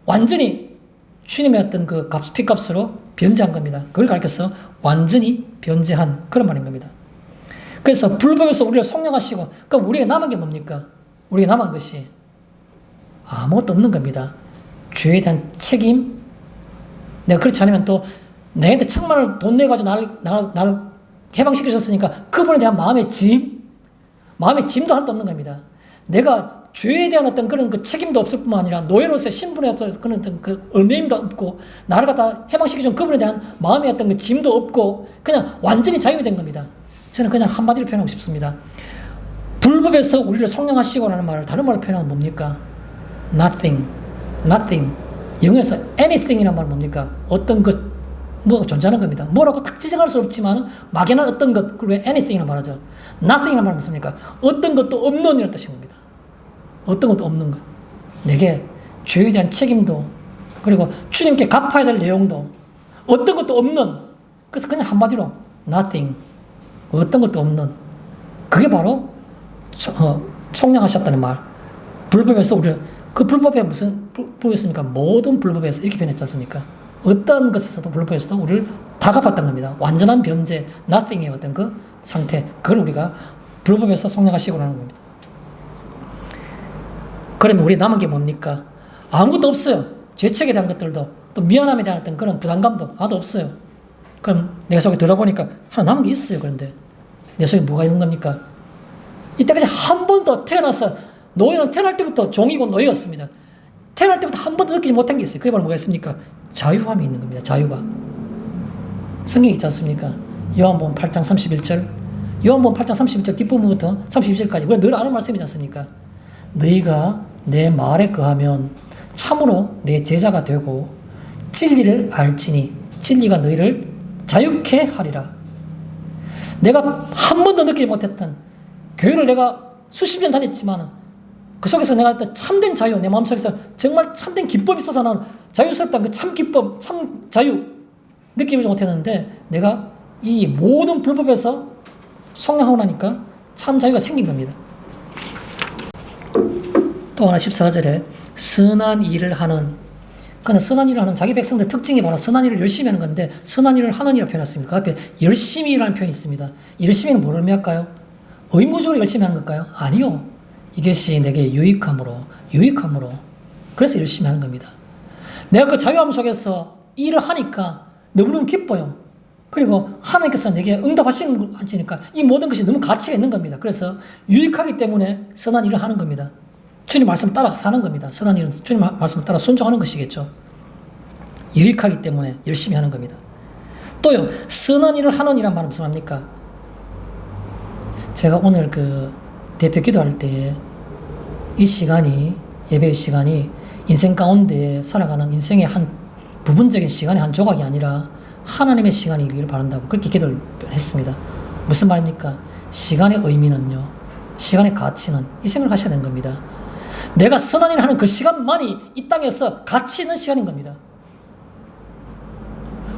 완전히 주님의 어떤 그 피값으로 변제한 겁니다. 그걸 가르쳐서 완전히 변제한 그런 말인 겁니다. 그래서 불법에서 우리를 속량하시고, 그럼 우리에게 남은 게 뭡니까? 우리에게 남은 것이 아무것도 없는 겁니다. 죄에 대한 책임, 내가 그렇지 않으면 또 내한테 1,000만 돈 내가지고 나를 해방시키셨으니까 그분에 대한 마음의 짐도 할 수 없는 겁니다. 내가 죄에 대한 어떤 그런 그 책임도 없을 뿐만 아니라 노예로서의 신분에 어떤 그런 어떤 그 얽매임도 없고, 나를 갖다 해방시켜준 그분에 대한 마음의 어떤 그 짐도 없고, 그냥 완전히 자유이 된 겁니다. 저는 그냥 한마디로 표현하고 싶습니다. 불법에서 우리를 속량하시고라는 말을 다른 말로 표현하면 뭡니까? Nothing. 영어에서 anything이라는 말은 뭡니까? 어떤 것, 뭐가 존재하는 겁니다. 뭐라고 딱 지정할 수 없지만 막연한 어떤 것, 그리고 anything이라고 말하죠. nothing이라는 말은 무엇입니까? 어떤 것도 없는 이라는 뜻인 겁니다. 어떤 것도 없는 것. 내게 죄에 대한 책임도, 그리고 주님께 갚아야 될 내용도 어떤 것도 없는, 그래서 그냥 한마디로 nothing. 어떤 것도 없는. 그게 바로 속량하셨다는 말. 불법에서 우리를, 그 불법에 무슨 불법이었습니까? 모든 불법에서 이렇게 표현했지 않습니까? 어떤 것에서도 불법에서도 우리를 다 갚았다는 겁니다. 완전한 변제, nothing의 어떤 그 상태, 그걸 우리가 불법에서 속량하시고라는 겁니다. 그러면 우리 남은 게 뭡니까? 아무것도 없어요. 죄책에 대한 것들도, 또 미안함에 대한 어떤 그런 부담감도 하나도 없어요. 그럼 내 속에 들어보니까 하나 남은 게 있어요. 그런데 내 속에 뭐가 있는 겁니까? 이때까지 한 번도 태어나서, 노예는 태어날 때부터 종이고 노예였습니다. 태어날 때부터 한 번도 느끼지 못한 게 있어요. 그게 바로 뭐가 있습니까? 자유함이 있는 겁니다. 자유가. 성경에 있지 않습니까? 요한복음 8장 31절. 요한복음 8장 31절 뒷부분부터 32절까지. 우리가 늘 아는 말씀이지 않습니까? 너희가 내 말에 거하면 참으로 내 제자가 되고 진리를 알지니 진리가 너희를 자유케 하리라. 내가 한 번도 느끼지 못했던, 교회를 내가 수십 년 다녔지만 그 속에서 내가 참된 자유, 내 마음속에서 정말 참된 기쁨이 솟아나는 자유스럽다는 그 참 기쁨, 참 자유 느끼지 못했는데, 내가 이 모든 불법에서 속량하고 나니까 참 자유가 생긴 겁니다. 또 하나 14절에 선한 일을 하는, 그는 선한 일을 하는 자기 백성들 특징이 바로 선한 일을 열심히 하는 건데, 선한 일을 하는 이라고 표현했습니다. 그 앞에 열심히 일하는 표현이 있습니다. 열심히는 뭐를 의미할까요? 의무적으로 열심히 하는 걸까요? 아니요. 이것이 내게 유익함으로. 그래서 열심히 하는 겁니다. 내가 그 자유함 속에서 일을 하니까 너무너무 기뻐요. 그리고 하나님께서 내게 응답하시니까 이 모든 것이 너무 가치가 있는 겁니다. 그래서 유익하기 때문에 선한 일을 하는 겁니다. 주님 말씀 따라 사는 겁니다. 선한 일은 주님 말씀 따라 순종하는 것이겠죠. 유익하기 때문에 열심히 하는 겁니다. 또요, 선한 일을 하는 이란 말은 무슨 말입니까? 제가 오늘 그 대표 기도할 때 이 시간이, 예배의 시간이 인생 가운데 살아가는 인생의 한 부분적인 시간의 한 조각이 아니라 하나님의 시간이기를 바란다고 그렇게 기도를 했습니다. 무슨 말입니까? 시간의 의미는요, 시간의 가치는 이 생각을 하셔야 되는 겁니다. 내가 선한 일을 하는 그 시간만이 이 땅에서 가치 있는 시간인 겁니다.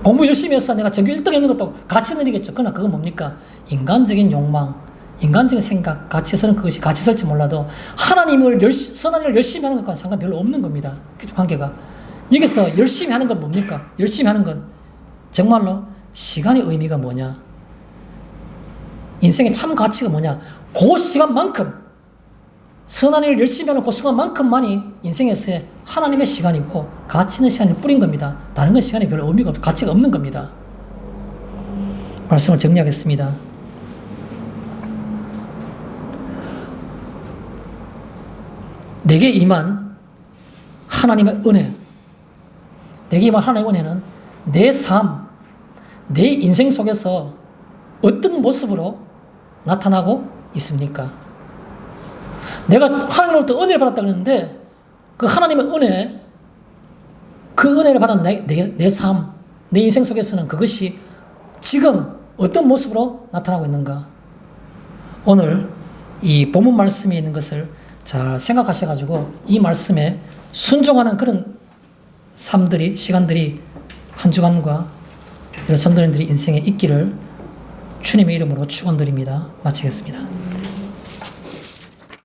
공부 열심히 해서 내가 전교 1등 했는 것도 가치 있는 일이겠죠. 그러나 그건 뭡니까? 인간적인 욕망, 인간적인 생각, 가치에서는 그것이 가치 있을지 몰라도 하나님을 선한 일을 열심히 하는 것과는 상관 별로 없는 겁니다. 그 관계가. 여기서 열심히 하는 건 뭡니까? 열심히 하는 건 정말로 시간의 의미가 뭐냐? 인생의 참 가치가 뭐냐? 그 시간만큼, 선한 일을 열심히 하는 그 순간만큼만이 인생에서의 하나님의 시간이고 가치 있는 시간을 뿌린 겁니다. 다른 건 시간이 별로 의미가 없고 가치가 없는 겁니다. 말씀을 정리하겠습니다. 내게 임한 하나님의 은혜, 내게 임한 하나님의 은혜는 내 삶, 내 인생 속에서 어떤 모습으로 나타나고 있습니까? 내가 하나님으로부터 은혜를 받았다 그랬는데 그 하나님의 은혜, 그 은혜를 받은 내 삶, 내 인생 속에서는 그것이 지금 어떤 모습으로 나타나고 있는가? 오늘 이 본문 말씀에 있는 것을 잘 생각하셔가지고 이 말씀에 순종하는 그런 삶들이, 시간들이 한 주간과 여러 성도님들이 인생에 있기를 주님의 이름으로 축원드립니다. 마치겠습니다.